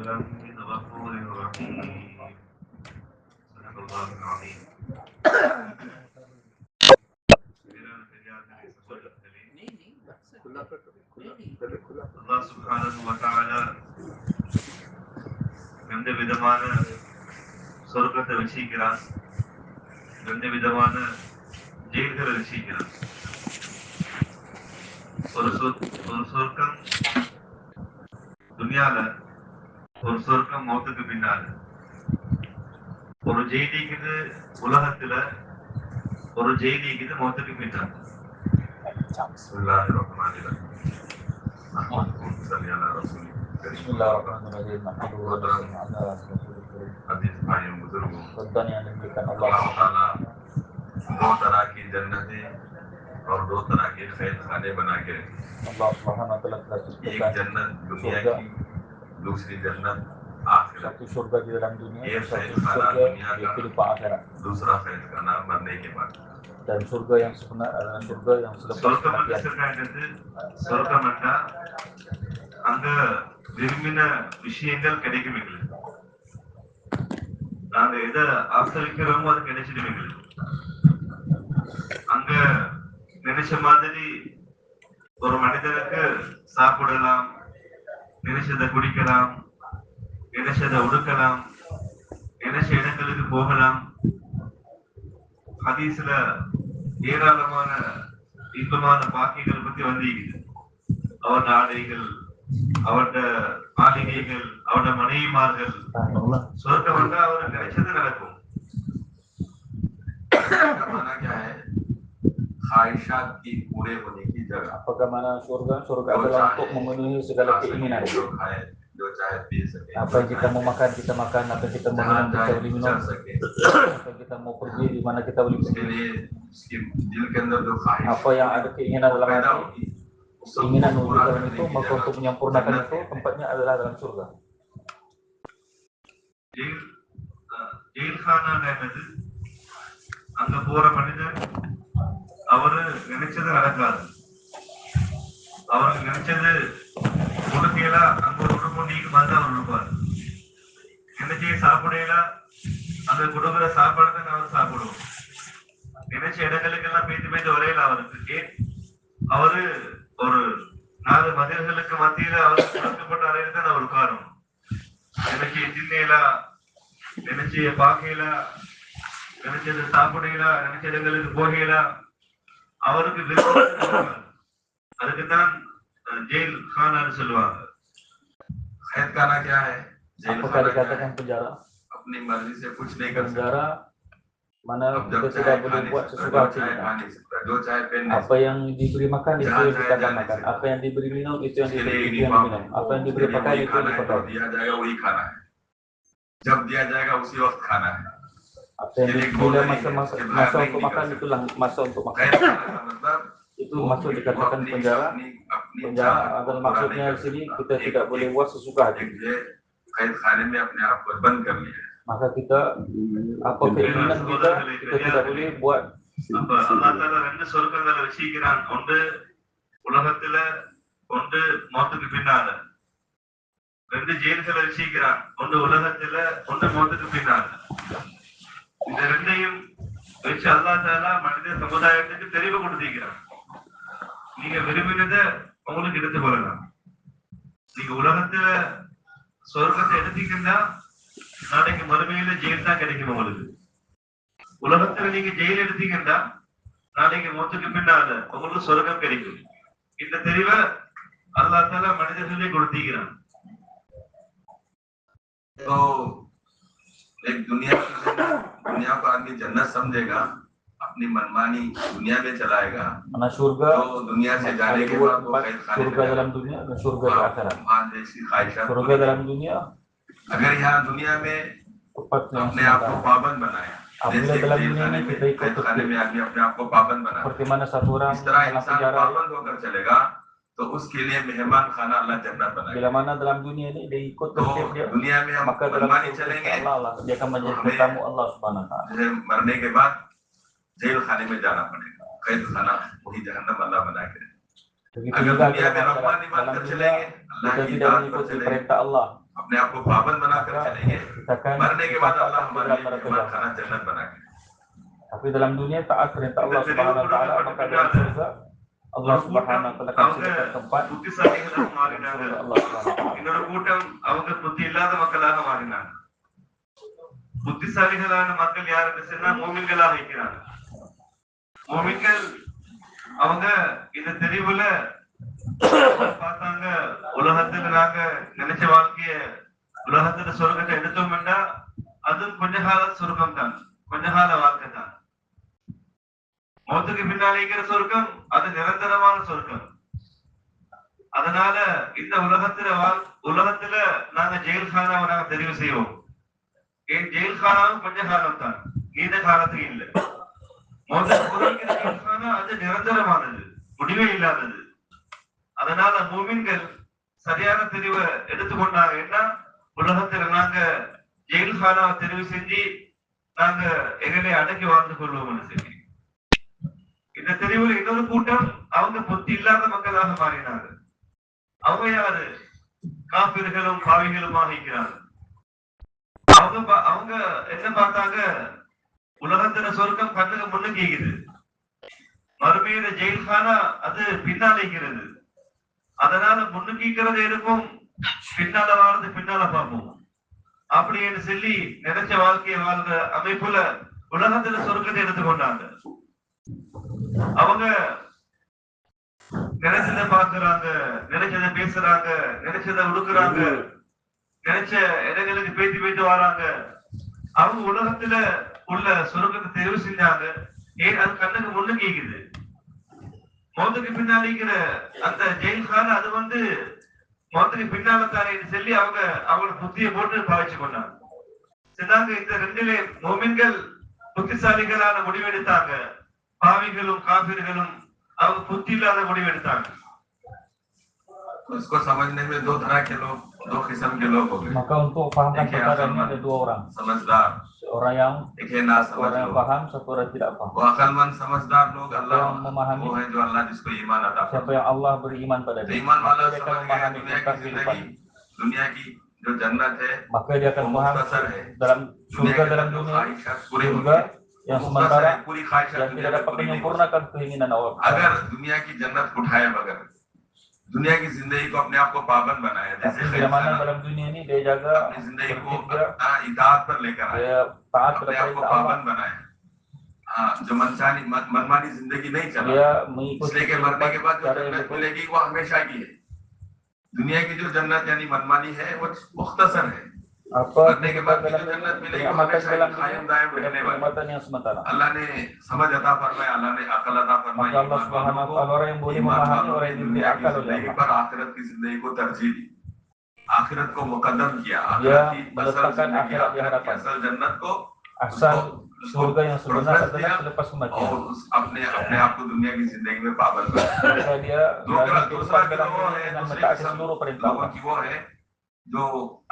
من غفور رحيم. صدق الله العظيم. Allah subhanahu wa ta'ala ரெண்டு விதமான சொர்க்கத்தை வச்சிருக்கிறான், ரெண்டு விதமான ஜெயில்களை வச்சிருக்கிறான். ஒரு சொர்க்கம் துனியால, ஒரு சொர்க்கம் மௌத்துக்கு பின்னால. ஒரு ஜெயிலிக்குது உலகத்துல, ஒரு ஜெயிலிக்குது மௌத்துக்கு பின்னால. Bismillahirrahmanirrahim. दो तरह की जन्नतें और दो तरह के खैर खाने बना के Allah Subhanahu wa Ta'ala telah एक ciptakan जन्नत दुनिया surga, की, दूसरी जन्नत आखिरत. satu surga di dalam dunia, ये satu खैर खाना surga दुनिया di का, kehidupan akhirat. दूसरा खैर खाना मरने के बाद. Dan surga yang sebenar adalah surga yang selepas சொர்க்கம் kematian. சொல்றது, சொர்க்கம் என்றா அங்க விரும்பின விஷயங்கள் கிடைக்கும் எங்களுக்கு. நாங்க எதை ஆசிரிக்கிறோமோ அது கிடைச்சிடும் எங்களுக்கு. அங்க நினைச்ச மாதிரி ஒரு மனிதனுக்கு சாப்பிடலாம், நினைச்சதை குடிக்கலாம், நினைச்சதை உடுக்கலாம், நினைச்ச இடங்களுக்கு போகலாம். ஹதீஸ்ல ஏராளமான இன்பமான பாக்கியங்கள் பத்தி வந்திருக்குது. அவருடைய ஆடைகள், அவருடைய மாளிகைகள், அவருடைய மனைவிமார்கள். சொர்க்கம் வந்தா அவருக்கு கிடைச்சது நடக்கும். ख्वाहिशात की पूरे होने की जगह. Apakah mana surga? Surga adalah untuk memenuhi segala keinginan. जो चाहे पी सके. Apa yang kita mau makan, kita makan. Apa yang kita mau minum, kita boleh minum. Apa yang kita mau pergi, di mana kita boleh pergi. Apa yang ada keinginan dalam hati, keinginan mewujudkan itu, maka untuk menyempurnakan itu, tempatnya adalah dalam surga. Jail கானா என்பது அங்க போற மனிதன் அவரு நினைச்சது நடக்காது. அவருக்கு நினைச்சது கொடுக்கல, அங்க ஒரு குடும்பம் நீங்க மாதிரி அவர் இருப்பார். நினைச்சே சாப்பிடல, அந்த கொடுக்குற சாப்பாடு தான் அவர் சாப்பிடுவோம். நினைச்ச இடங்களுக்கெல்லாம் பேத்து பேத்து வரையில அவருக்கு அவரு ஒரு 4 மதில்களுக்கு மத்தியில அவருக்கு கொடுக்கப்பட்ட அறையில் தான் அவர் உட்காரும். நினைச்சு தின்னேலா, நினைச்சு பாக்கையில, நினைச்சது சாப்பிடல, நினைச்ச இடங்களுக்கு போகல, அவருக்கு விருப்பம். அதுக்குதான் ஜெயில் खाना சொல்லுவாங்க. खैर खाना क्या है? Jail Apakah dikatakan penjara? अपनी मर्जी से कुछ नहीं कर सकता. Penjara mana kita tidak boleh buat sesuka hati kita. Apa yang diberi makan itu yang kita akan makan. Apa yang diberi minum itu yang diminum. Apa yang diberi pakaian itu yang dipakai. दिया जाएगा वही खाना है. जब दिया जाएगा उसी वक्त खाना है. Apa yang bila masa untuk makan itulah masa untuk makan. Itu masuk dikatakan penjara. Penjara adalah maksudnya di sini kita tidak boleh buat sesuka hati. Maka kita apa keinginan kita tidak boleh buat. Allah Taala ரெண்டு சொர்க்கங்களை வச்சிருக்கிறான். ஒன்று உலகத்துல, ஒன்று மௌத்துக்கு பின்னால. ரெண்டு ஜெயில்களை வச்சிருக்கிறான். ஒன்று உலகத்துல, ஒன்று மௌத்துக்கு பின்னால. இந்த ரெண்டையும் வச்சு அல்லாஹ் தஆலா மனித சமுதாயத்துக்கு தெளிவு கொடுத்திருக்கிறான். நீங்க விரும்பினதை உங்களுக்கு எடுத்து கொள்ளலாம். நீங்க உலகத்துல சொர்க்கத்தை எடுத்தீங்கன்னா நாளைக்கு மறுமையில ஜெயில் தான் கிடைக்கும் உங்களுக்கு. உலகத்துல நீங்க ஜெயில் எடுத்தீங்கன்னா நாளைக்கு மௌத்துக்கு பின்னால உங்களுக்கு சொர்க்கம் கிடைக்கும். இந்த தெளிவை அல்லாஹ் தஆலா மனிதர்களே கொடுத்திருக்கிறான். तो एक दुनिया को आदमी जन्नत समझेगा, अपनी मनमानी दुनिया में चलाएगा. Mana surga? तो दुनिया से जाने के बाद वो surga dalam dunia dan surga di akhirat. जैसी ख्वाहिशात. Surga dalam dunia. अगर यहाँ दुनिया में अपने आप को पाबंद बनाया, apabila dalam dunia ini kita ikut खाने में आदमी अपने आप को पाबंद बनाया, seperti mana satu orang इस तरह dalam इंसान penjara. पाबंद होकर चलेगा तो उसके लिए मेहमान खाना अल्लाह जन्नत बनाएगा. Bila mana dalam dunia ini dia ikut तो tertib dia, दुनिया में हम maka dalam मनमानी चलेंगे, Allah dia akan menjadi tetamu Allah Subhanahu wa taala. जैसे मरने के बाद जेल खाने में जाना पड़ेगा. कैद खाना वही जहन्नम अल्लाह बना के. Begitu अगर juga दुनिया में dalam रब्बानी dunia बनकर चलेंगे, अल्लाह kita की tidak इताअत पर mengikuti चलेंगे, perintah Allah, अपने आप को पाबंद बनाकर चलेंगे, kita akan मरने के बाद अल्लाह ditempatkan ke हमारे dalam लिए neraka मेहमान jahanam. खाना जन्नत बनाएंगे. Tapi dalam dunia taat perintah Allah Kita Subhanahu wa taala, jadi maka dalam surga Allah Subhanahu wa taala akan அவங்க sediakan tempat புத்திசாலிகளாக dalam மாறினாங்க. surga Allah Subhanahu wa taala. இன்னொரு கூட்டம் அவங்க புத்தி இல்லாத மக்களாக மாறினாங்க. புத்திசாலிகளான மக்கள் யாருன்னு சொன்னா மூமின்களாக இருக்கிறாங்க. மூமின்கள் அவங்க இந்த தெரிவுல பார்த்தாங்க, உலகத்துல நாங்க நினைச்ச வாழ்க்கைய உலகத்துல சொர்க்கத்தை எடுத்தோம்னா அது கொஞ்ச கால சொர்க்கம் தான், கொஞ்ச கால வாழ்க்கை தான். மௌத்துக்கு பின்னாலே இருக்கிற சொர்க்கம் அது நிரந்தரமான சொர்க்கம். அதனால இந்த உலகத்துல நாங்க ஜெயில்கானாவை நாங்க தெரிவு செய்வோம். ஏன் ஜெயில்கானாவும் கொஞ்ச காலம் தான், நீண்ட காலத்துக்கு இல்லை. ஜெயில்கானா அது நிரந்தரமானது, முடிவே இல்லாதது. அதனால மூமின்கள் சரியான தெரிவை எடுத்துக்கொண்டாங்க. என்ன, உலகத்துல நாங்க ஜெயில்கானாவை தெரிவு செஞ்சு நாங்க எங்களை அடக்கி வாழ்ந்து கொள்வோம். சரி, இந்த தெரிவுல இன்னொரு கூட்டம் அவங்க புத்தி இல்லாத மக்களாக மாறினாங்க. அவங்க யாரு? காபிர்களும் பாவிகளுமாக இருக்கிறார்கள். அவங்க என்ன பார்த்தாங்க, உலகத்துல சொர்க்கம் கண்ணுக்கு முன்னுக்கு இருக்குது, மறுமையில ஜெயில்கானா அது பின்னால இருக்கிறது. அதனால முன்னுக்கு இருக்கும், பின்னால வாழ்றது பின்னால பார்ப்போம் அப்படின்னு சொல்லி நினைச்ச வாழ்க்கையை வாழ்ற அமைப்புல உலகத்துல சொர்க்கத்தை எடுத்துக்கொண்டாங்க. அவங்க நினைச்சதை பாக்குறாங்க, நினைச்சதை பேசுறாங்க, நினைச்சதை உடுக்குறாங்க, நினைச்ச இடங்களுக்கு பேத்தி வராங்க. அவங்க உலகத்துல உள்ள சொர்க்கத்தை தெரிவு செஞ்சாங்க. ஏன், அது கண்ணுக்கு முன்னுக்கு கேக்குது. மௌத்துக்கு பின்னால இருக்கிற அந்த ஜெயில்கான அது மௌத்துக்கு பின்னால தானே சொல்லி அவங்க புத்தியை போட்டு பாவிச்சு கொண்டாங்க. சொன்னாங்க, இந்த ரெண்டிலே மோமின்கள் புத்திசாலிகளான முடிவெடுத்தாங்க, பாவிகளும் காபிர்களும் அவங்க புத்தி இல்லாத முடிவெடுத்தாங்க. उसको समझने में दो तरह के लोग, दो किस्म के लोग हो गए. Maka untuk fahamkan perkara ini ada dua orang. समझदार, Seorang yang orang yang paham, satu orang tidak paham. वो अकलमंद समझदार लोग अल्लाह yang memahami, वो है जो अल्लाह जिसको ईमान अता siapa फरमाता है. yang Allah beri iman padanya, ईमान वाला dia akan समझ गया memahami दुनिया tentang की kehidupan. जिंदगी, दुनिया की जो जन्नत है Maka dia akan वो memahami मुख्तसर है. dalam दुनिया surga के dalam जो dunia, ख्वाहिशात पूरी होती surga है, yang मुख्तसर sementara है, पूरी ख्वाहिशात yang दुनिया tidak में dapat पूरी नहीं हो सकती. menyempurnakan keinginan orang. अगर दुनिया की जन्नत उठाए बगैर दुनिया की जिंदगी को अपने आप को पाबंद बनाया, जैसे Tapi bila mana dalam dunia ini dia jaga अपनी जिंदगी को tertib, इताअत पर लेकर आए, dia taat अपने kepada आप को perintah Allah, पाबंद बनाए, हाँ, जो मनमानी जिंदगी नहीं चला, dia mengikuti इसलिए कि मरने के बाद जो cara yang जन्नत betul. मिलेगी वो हमेशा की है. दुनिया की जो जन्नत यानी मनमानी है वो मुख्तसर है. Apa मरने के बाद dalam जो जन्नत मिलेगी वो kenikmatan हमेशा dalam की dunia कायम दायम dan रहने वाली. kenikmatan yang sementara. अल्लाह ने समझ अता फरमाया, अल्लाह ने अकल अता फरमाई. Maka Allah Subhanahu wa taala orang yang boleh memahami, orang yang diberi दुनिया की akal oleh जिंदगी Allah. पर आखिरत की जिंदगी को तरजीह दी, आखिरत को मुकद्दम किया. Dia आखिरत की असल meletakkan जिंदगी, akhirat di आखिरत की hadapan. असल जन्नत को Asal surga yang sebenar progress adalah दिया selepas kematian. और अपने आप को दुनिया की जिंदगी में पाबंद बनाया. Maka dia दूसरा kehidupan dalam गिरोह dunia है, dengan दूसरी mentaati किस्म seluruh perintah लोगों Allah. की वो है जो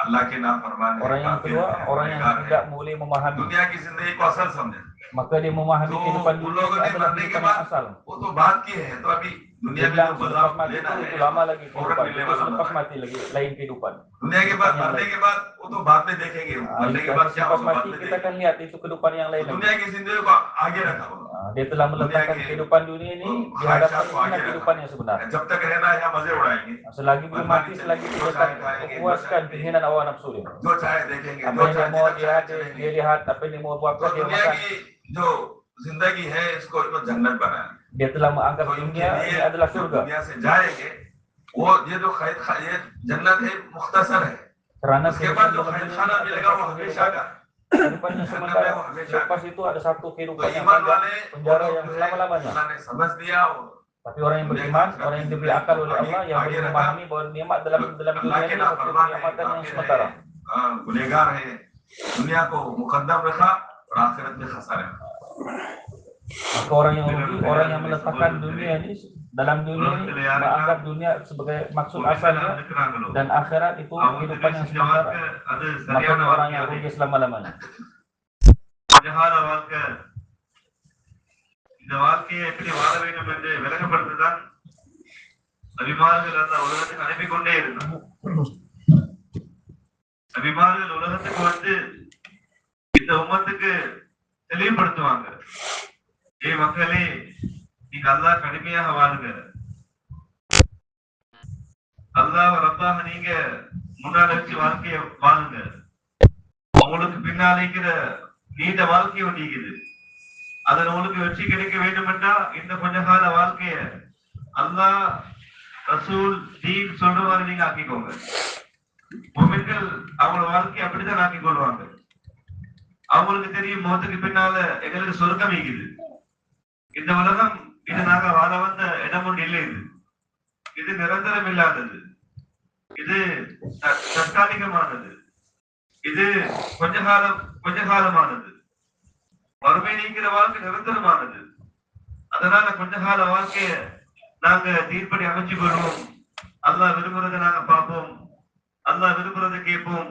अल्लाह के नाफरमान है, Orang yang काफिर kedua, है, orang yang गुनहगार है. tidak boleh memahami. दुनिया की जिंदगी को असल समझे. Maka dia memahami तो kehidupan उन dunia लोगों itu ने adalah मरने के kehidupan बाद yang asal. वो तो बात की है, तो अभी दुनिया Dia में bilang जो selepas बदलाव mati लेना itu है lama lagi फौरन kehidupan. मिलने Itu वाला selepas है. mati lagi lain kehidupan. दुनिया के बाद Kehidupan yang मरने lain. के बाद वो तो बाद में देखेंगे, मरने के बाद क्या Selepas होगा बाद mati में kita देखेंगे. akan lihat itu kehidupan yang lain तो lagi. दुनिया की जिंदगी को आगे रखा होगा. Dia telah meletakkan kehidupan dunia ini di hadapan dengan kehidupan yang sebenar. जब तक रहना है यहाँ मजे उड़ाएंगे, Selagi belum mati, selagi dia akan memuaskan keinginan hawa nafsu dia. जो चाहे देखेंगे, Apa जो yang dia चाहे mau जिधर चाहे dia चलेंगे. lihat, apa yang dia mau buat तो dia दुनिया makan. की जो जिंदगी है इसको तो जन्नत बनाए. Dia telah menganggap तो इनके dunia ini लिए adalah जो surga. दुनिया से जाएंगे वो ये जो ये जन्नत है मुख्तसर है. Kerana उसके बाद जो dalam खैर dunia खाना ini मिलेगा वो adalah हमेशा का. kehidupan yang sementara. Lepas itu ada satu तो kehidupan yang ईमान panjang, वाले penjara वो yang जो है, selama-lamanya. अल्लाह ने समझ दिया और Tapi orang yang beriman, orang yang diberi akal oleh Allah, yang boleh memahami bahwa nikmat dalam dunia ini satu kenikmatan yang sementara. गुनहगार है, दुनिया को मुकद्दम रखा और आखिरत में खसारा. Maka orang yang rugi, orang yang meletakkan dunia ini dalam dunia ini menganggap dunia sebagai maksud asalnya dan akhirat itu kehidupan yang sementara. Maka orang yang rugi selama-lamanya. இந்த வாழ்க்கையை எப்படி வாழ வேண்டும் என்று விளக்கப்படுத்துதான் நபிமார்கள் அந்த உலகத்துக்கு அனுப்பி கொண்டே இருந்தார். நபிமார்கள் உலகத்துக்கு வந்து இந்த உம்மத்துக்கு தெளிவுபடுத்துவாங்க. மக்களே, நீங்க அல்லாஹ் கடுமையாக வாழுங்க, அல்லாஹ் ரப்பாக நீங்க முன்னால வச்சு வாழ்க்கைய வாழுங்க. உங்களுக்கு பின்னாலிக்கிற நீண்ட வாழ்க்கையை நீக்குது. அதில் உங்களுக்கு வெற்றி கிடைக்க வேண்டும் என்றால் இந்த கொஞ்ச கால வாழ்க்கைய அல்லாஹ் ரசூல் தீன் சொல்ற மாதிரி நீங்க ஆக்கிக்கோங்க. முஃமின்கள் அவங்களோட வாழ்க்கையை அப்படித்தான் ஆக்கிக் கொள்வாங்க. அவங்களுக்கு தெரியும் மௌத்துக்கு பின்னால எங்களுக்கு சொர்க்கம் இருக்குது. இந்த உலகம் இது நாங்க வாழ வந்த இடம் ஒன்று இல்லை. இது நிரந்தரம் இல்லாதது, இது தற்காலிகமானது, இது கொஞ்ச காலமானது. வறுமை நீங்கிற வாழ்க்கை நிரந்தரமானது. அதனால கொஞ்ச கால வாழ்க்கைய நாங்க தீர்ப்படி அமைச்சு கொள்வோம். அல்லாஹ் விரும்புறதை நாங்க பார்ப்போம், அல்லாஹ் விரும்புறதை கேட்போம்,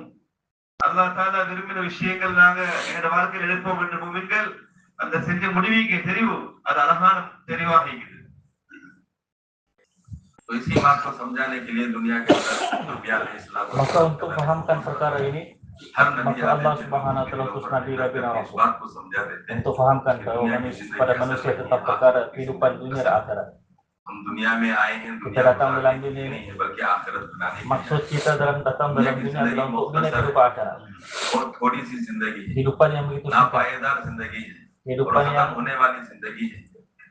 அல்லாஹ் தாலா விரும்பின விஷயங்கள் நாங்க எங்களோட வாழ்க்கையில் எடுப்போம் என்று முஃமின்கள் அந்த செஞ்ச முடிவுக்கு தெரிவு அது அழகான தெரிவாக இருக்குது. तो इसी बात को समझाने के लिए दुनिया के अंदर maka untuk pahamkan perkara ini maka Allah Subhanahu wa taala utus Nabi Rasul बात को समझा देते हैं untuk pahamkan bahwa pada manusia tetap perkara kehidupan dunia dan akhirat. हम दुनिया में आए हैं, Kita datang dalam dunia ini, बल्कि आखिरत बनाने के maksud kita datang dalam dunia adalah untuk dunia kehidupan akhirat. और थोड़ी सी जिंदगी है, Kehidupan yang begitu ना singkat, पायदार जिंदगी है, और kehidupan खत्म yang होने वाली जिंदगी है।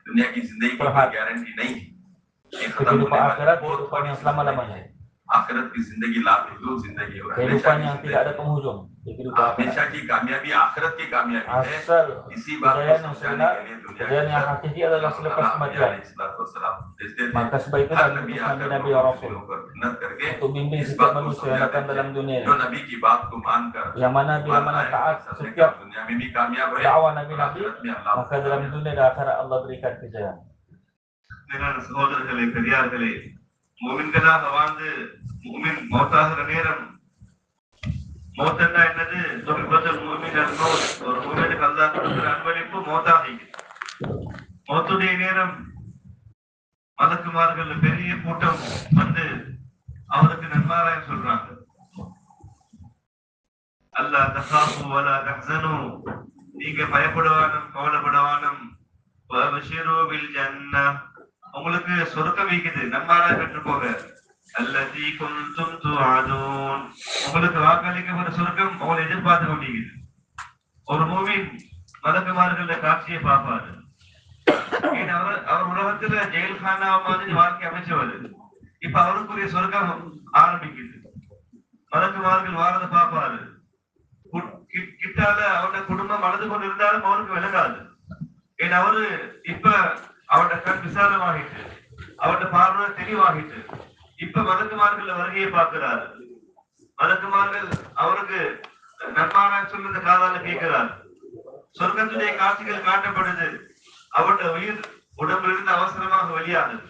दुनिया की जिंदगी की कोई गारंटी नहीं है। kehidupan akhirat, kehidupan yang selama-lamanya. आखिरत की जिंदगी लाभदायक जिंदगी है। Kehidupan yang tidak ada penghujung. Kehidupan akhirat. हमेशा की कामयाबी आखिरत की कामयाबी है। Asal इसी बात को kejayaan yang समझाने sebenar, के लिए दुनिया kejayaan yang hakiki adalah selepas kematian. Maka sebab itu हर Nabi नबी Nabi आकर Rasul लोगों को मेहनत करके untuk bimbing इस setiap बात को manusia yang datang dalam dunia जो ini. नबी की बात को मानकर Yang mana bila mana taat setiap दुनिया में भी कामयाब है, dakwah Nabi-Nabi, आखिरत में अल्लाह maka dalam dunia dan akhirat Allah berikan kejayaan. சகோதரர்களே, பெரியார்களே, முஃமின்களாக வாழ்ந்து முஃமின் மௌத்தாகிற நேரம், மௌத்தன்னா என்னது? ஒரு முஃமினுக்கு அல்லாஹ் கொடுக்கிற அன்பளிப்பு மௌத்தாகிக்கு. மௌத்துடைய நேரம் மலக்குமார்கள் பெரிய கூட்டம் வந்து அவருக்கு நன்மாராயம் சொல்றாங்க. அல்லாஹ் தகாஃபு வலா தஹ்ஸனு, நீங்க பயப்படவானும் கவலைப்படவானும், வபஷிரு பில் ஜன்னah, உங்களுக்கு சொர்க்கம் இருக்குது, நன்மாராயம் பெற்றுக்கோங்க. அல்லதி குன்தும் துஅதூன், உங்களுக்கு வாக்களிக்கப்பட்ட சொர்க்கம் உங்களை எதிர்பார்த்து கொண்டிருக்கிறது. ஒரு மூமின் மலக்குமார்கள காட்சியை பார்ப்பாரு. அவர் உலகத்துல ஜெயில்கானா மாதிரி வாழ்க்கை அமைச்சவர். இப்ப அவருக்குரிய சொர்க்கம் ஆரம்பிக்குது. மலக்குமார்கள் வாரத பார்ப்பாரு. கிட்டால அவருடைய குடும்பம் வளர்ந்து கொண்டு இருந்தாலும் அவருக்கு விளங்காது. ஏன்னா அவரு இப்ப அவருடைய கண் விசாலமாகிட்டு, அவருடைய பார்வை தெளிவாகிட்டு, இப்ப மலக்குமார்கள் வருகையை பார்க்கிறாரு. மலக்குமார்கள் அவருக்கு நன்மாராயம் சொல்றத காதால கேட்கிறார். சொர்க்கத்துடைய காட்சிகள் காட்டப்படுது. அவருடைய உயிர் உடம்பிலிருந்து அவசரமாக வெளியாகுது.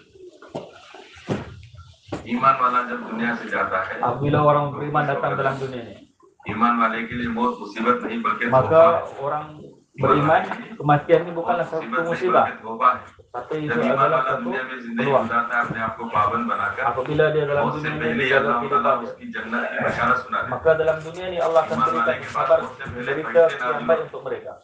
ईमान वाला जब दुनिया से जाता है, Apabila orang beriman datang dalam dunia ini, ईमान वाले के लिए मौत मुसीबत नहीं बल्कि maka orang beriman kematian ini bukanlah satu musibah, tapi itu adalah satu peluang. Apabila dia dalam dunia ini menjaga kehidupan, maka dalam dunia ini Allah akan berikan kabar berita yang baik untuk mereka.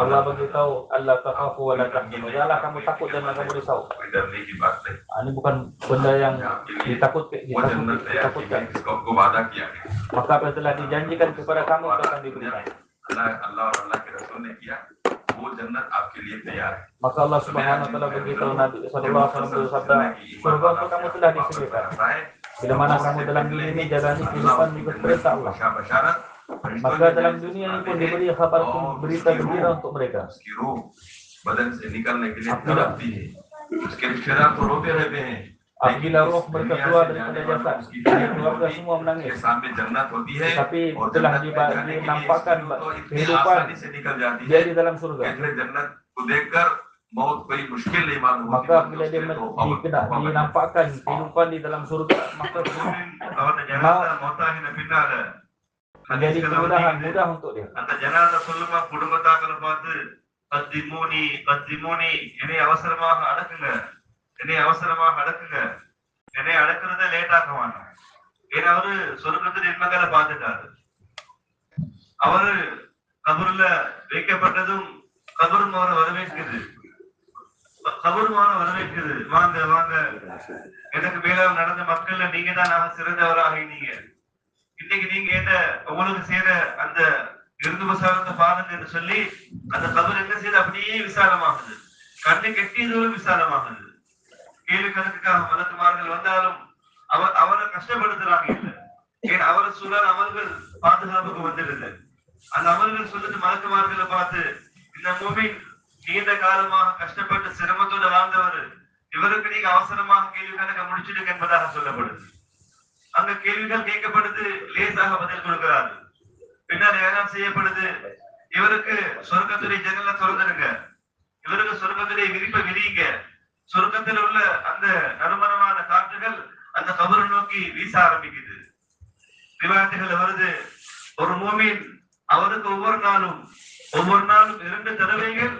Allah beritahu Allah takhafu wa la tahzanu, janganlah kamu takut dan kamu risau. Ini bukan benda yang ditakutkan. Maka apa telah dijanjikan kepada kamu itu akan diberikan. Maka Allah Subhanahu wa taala beritahu Nabi sallallahu alaihi wasallam bersabda, surga untuk kamu telah disediakan. Bila mana kamu dalam dunia ini jalani kehidupan mengikut perintah Allah, maka dalam dunia ini pun diberi kabar berita gembira untuk mereka. Apabila roh mereka keluar daripada jasad, keluarga semua menangis. Tapi telah dinampakkan kehidupan dia di dalam surga. Maka bila dia dinampakkan kehidupan di dalam surga, maka menjadi kemudahan mudah untuk dia. அந்த ஜனாதா சொல்லுமா குடும்பத்தாக்களை பார்த்து, கத்திமூனி கத்திமூனி, என்னை அவசரமாக அடக்குங்க, என்னை அவசரமாக அடக்குங்க, என்னை அடக்குறத late ஆக்குவாங்க. ஏன்னா அவரு சொர்க்கத்துல அங்கால பார்த்துட்டாரு. அவரு கபூர்ல வைக்கப்பட்டதும் கபூரும் அவரை வரவேற்குது. கபூரும் அவரை வரவேற்குது. வாங்க வாங்க, எனக்கு மேல நடந்த மக்கள்ல நீங்க தான் சிறந்தவராக நீங்க. இன்னைக்கு நீங்க என்ன உங்களுக்கு செய்யற அந்த இருந்து விசாலத்தை பாருங்க என்று சொல்லி அந்த கபர் என்ன செய்து அப்படியே விசாலமாகுது. கண்ணு கெட்டிய தூரம் விசாலமாகுது. கேள்வி கணக்குக்காக வழக்குமார்கள் வந்தாலும் அவரை கஷ்டப்படுத்துறாங்க இல்லை. ஏன் அவரை சூழல் அமல்கள் பாதுகாப்புக்கு வந்துடுது. அந்த அமல்கள் சொல்லிட்டு மலக்குமார்களை பார்த்து, இந்த மூமின் நீண்ட காலமாக கஷ்டப்பட்டு சிரமத்தோடு வாழ்ந்தவர், இவருக்கு நீங்க அவசரமாக கேள்வி கணக்க முடிச்சிடுங்க என்பதாக சொல்லப்படுது. அங்க கேள்விகள் கேட்கப்படுது, லேசாக பதில் கொடுக்கிறாரு. பின்னர் ஏகம் செய்யப்படுது, இவருக்கு சொர்க்கத்துறை ஜன்னல திறந்துருங்க, இவருக்கு சொர்க்கத்துறை விரிப்பை விரியுங்க. சொர்க்கத்தில் உள்ள அந்த நறுமணமான காற்றுகள் அந்த கபரை நோக்கி வீச ஆரம்பிக்குது. விவாதங்கள் வருது, ஒரு மூமின் அவருக்கு ஒவ்வொரு நாளும் 2 தடவைகள்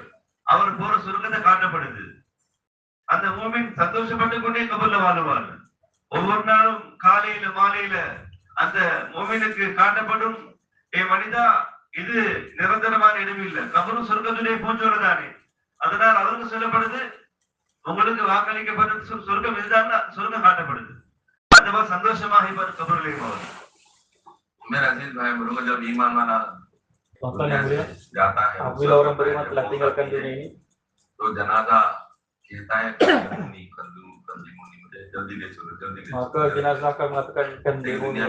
அவர் போற சொர்க்கத்தை காட்டப்படுது. அந்த மூமின் சந்தோஷப்பட்டு கொண்டே கபர்ல வாழுவார். ஒவ்வொரு நாளும் காலையில மாலையில அந்த மூமினுக்கு காட்டப்படும், ஏ மனிதா, இது நிரந்தரமான இடம் இல்லை, கபரும் சொர்க்கத்துடைய போன்றவர்தானே. அதனால் அவருக்கு சொல்லப்படுது, உங்களுக்கு வாக்களிக்கப்பட்ட சொர்க்கம் இதுதான், சொர்க்கம் காட்டப்படுது. அந்த மாதிரி சந்தோஷமாக இப்ப கபரிலே போவார். मेरा अजीज भाई बहनों, जब ईमान वाला जाता है, apabila orang beriman telah tinggalkan dunia ini, तो जनाजा कहता है कंदीमुनी मुझे जल्दी ले चलो, जल्दी ले चलो. maka jenazah akan mengatakan कंदीमुनी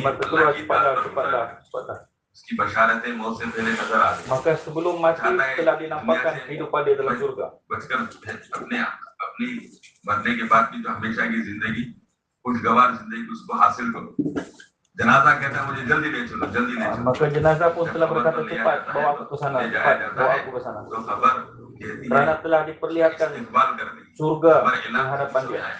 maka cepatlah. उसकी बशारतें मौत से पहले नजर आती हैं. maka sebelum mati telah dinampakkan kehidupan dia dalam surga. बचकर अपनी मरने के बाद की जो हमेशा की जिंदगी, खुशगवार जिंदगी उसको हासिल करो. जनाजा कहता है मुझे जल्दी ले चलो, जल्दी ले चलो. maka jenazah pun telah berkata, cepat bawa aku ke sana, cepat bawa aku ke sana. तो खबर कहती है Karena telah diperlihatkan इकबाल कर दी, surga खबर di ऐलान hadapan करती dia, है.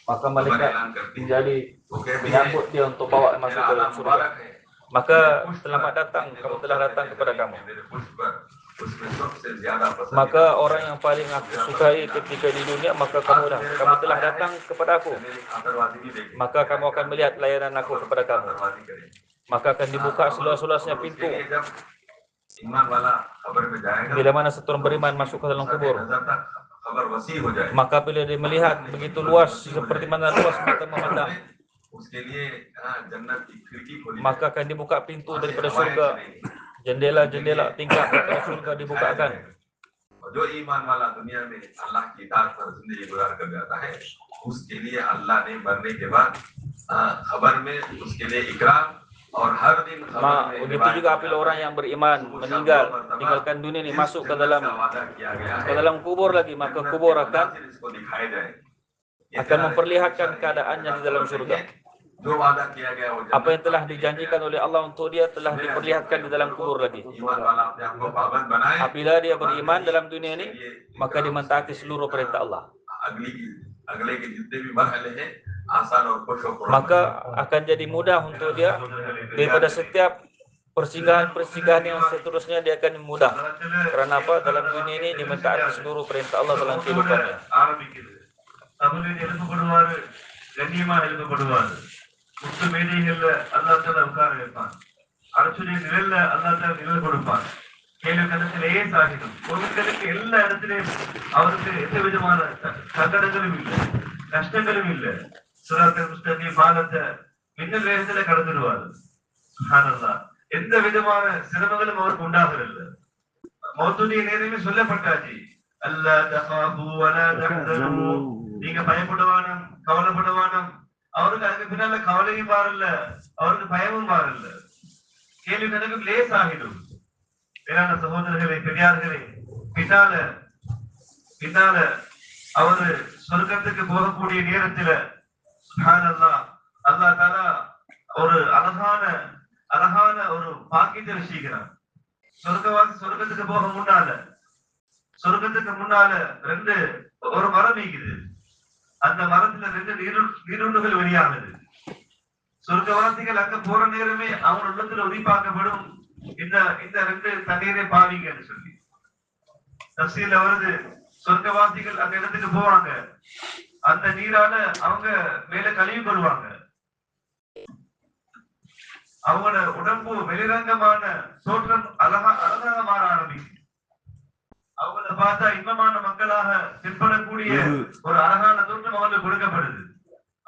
maka खबर malaikat ऐलान करती है, menjadi वो कहती है menyambut dia untuk bawa masuk मेरा ke dalam आलम surga. मुबारक है. Maka selamat datang, kamu telah datang kepada kamu. मेरे पुष्प पर उसमें सबसे ज्यादा पसंद. Maka orang yang paling aku sukai ketika di dunia, maka kamu telah datang kepada aku. Maka kamu akan melihat layanan aku kepada kamu. Maka akan dibuka seluas-luasnya pintu. Bila mana seorang beriman masuk ke dalam kubur, maka bila dia melihat begitu luas, seperti mana luas mata memandang, maka akan dibuka pintu daripada surga. Jendela-jendela tingkap daripada surga dibukakan. जो ईमान वाला दुनिया में अल्लाह की इताअत पर जिंदगी गुजार कर जाता है, उसके लिए अल्लाह ने मरने के बाद खबर में उसके लिए इकराम और हर दिन begitu juga apabila orang yang beriman meninggal, tinggalkan dunia ini, masuk ke dalam kubur lagi, maka kubur akan memperlihatkan keadaannya di dalam surga. Apa yang telah dijanjikan oleh Allah untuk dia telah diperlihatkan di dalam kubur lagi. Apabila dia beriman dalam dunia ini, maka dia mentaati seluruh perintah Allah. Maka akan jadi mudah untuk dia daripada setiap persinggahan yang seterusnya, dia akan mudah. Karena apa? Dalam dunia ini dia mentaati seluruh perintah Allah dalam kehidupannya. முத்து மேடைகள்ல அல்லாஹ் தஆலா உட்கார வைப்பான். அரசுடைய நிழல்ல அல்லாஹ் தஆலா நிழல் கொடுப்பான். கேள்வி கணக்கிலேயே சாகிடும். ஒருத்தருக்கு எல்லா இடத்திலையும் அவருக்கு எந்த விதமான சங்கடங்களும் இல்லை, கஷ்டங்களும் இல்லை. சிராத்தல் முஸ்தகீம் பாலத்தை மின்னல் வேகத்துல கடந்துடுவார். சுப்ஹானல்லாஹ். எந்த விதமான சிரமங்களும் அவருக்கு உண்டாகவில்லை. மௌத்துடைய நேரமே சொல்லப்பட்டாச்சு, அல்லா தகாபு வலா தஹ்சனு, நீங்க பயப்படுவானும் கவலைப்படுவானும். அவருக்கு அதுக்கு பின்னால கவலையும் மாறல, அவருக்கு பயமும் மாறல. கேள்வி கணக்கு லேஸ் ஆகிடும். வேளாண் சகோதரர்களே, பெரியார்களே, பின்னால அவரு சொர்க்கத்துக்கு போகக்கூடிய நேரத்துல சுப்ஹானல்லாஹ், அல்லாஹ் தஆலா ஒரு அழகான ஒரு பாக்கியத்தை வச்சிருக்கிறான். சொர்க்கத்துக்கு போக முன்னால ஒரு மரம் இருக்குது. அந்த மரத்துல 2 நீருண்டுகள் வெளியாகுது. சொர்க்கவாசிகள் அங்க போற நேரமே அவங்க உள்ளத்துல உதிப்பாக்கப்படும், இந்த 2 தண்ணீரை பாவீங்கன்னு சொல்லி. தஃசீர்ல வருது, சொர்க்கவாசிகள் அந்த இடத்துக்கு போவாங்க, அந்த நீரால அவங்க மேல கழுவி கொள்வாங்க. அவங்களோட உடம்பு வெளிரங்கமான தோற்றம் அழகாக மாற ஆரம்பிக்கும். அவங்கள பார்த்தா இன்பமான மக்களாக தென்படக்கூடிய ஒரு அழகான தோற்றம் அவங்களுக்கு கொடுக்கப்படுது.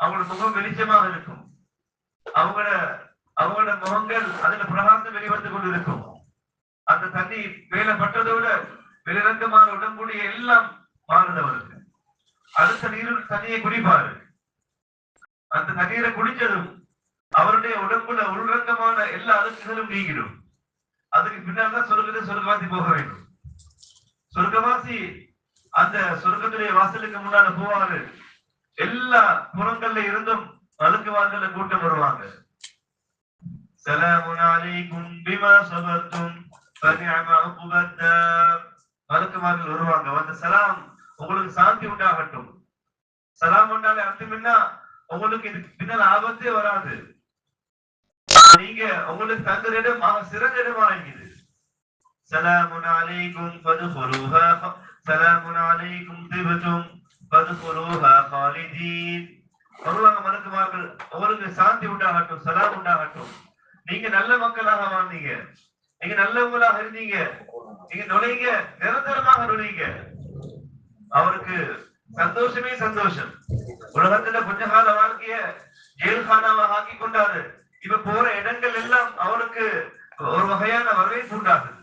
அவங்களோட முகம் வெளிச்சமாக இருக்கும். அவங்களோட முகங்கள் அதுல பிரகாசம் வெளிவந்து கொண்டு இருக்கும். அந்த தண்ணி மேல பட்டதோட வெளிரங்கமான உடம்புடைய எல்லாம் மாறுது அவருக்கு. அடுத்த தண்ணியை குடிப்பாரு. அந்த தண்ணீரை குடிச்சதும் அவருடைய உடம்புல உள்ரங்கமான எல்லா அழுக்குகளும் நீங்கிடும். அதுக்கு பின்னால் தான் சொர்க்கவாசி போக வேண்டும். சொர்க்கவாசி அந்த சொர்க்கத்துடைய வாசலுக்கு முன்னால போவாரு. எல்லா புறங்கள்ல இருந்தும் அழுக்குவார்கள கூட்டம் வருவாங்க. சலாமுன் அலைக்கும் பிமா ஸபர்தும் ஃபனிஅம உக்பத்தார். மலக்குமார்கள் வருவாங்க. வந்து சலாம், உங்களுக்கு சாந்தி உண்டாகட்டும். சலாம் உண்டாலே அர்த்தம் என்ன? உங்களுக்கு இதுக்கு பின்னால் ஆபத்தே வராது. நீங்க உங்களுக்கு தங்குற இடம் சிறந்த இடமா இருக்குது. சலாமுன் அலைக்கும் ஃபதுகுலூஹா சலாமுன் அலைக்கும் திபதும் ஃபதுகுலூஹா காலிதீன். வருவாங்க மலக்குமார்கள், உங்களுக்கு சாந்தி உண்டாகட்டும், சலாம் உண்டாகட்டும். நீங்க நல்ல மக்களாக வாழ்ந்தீங்க, நீங்க நல்லவங்களாக இருந்தீங்க, நீங்க நுழைங்க, நிரந்தரமாக நுழைங்க. அவருக்கு சந்தோஷமே சந்தோஷம். உலகத்துல கொஞ்ச கால வாழ்க்கைய ஜெயில்கானாவாக ஆக்கி கொண்டாரு. இப்ப போற இடங்கள் எல்லாம் அவருக்கு ஒரு வகையான வரவேற்பு உண்டாகுது.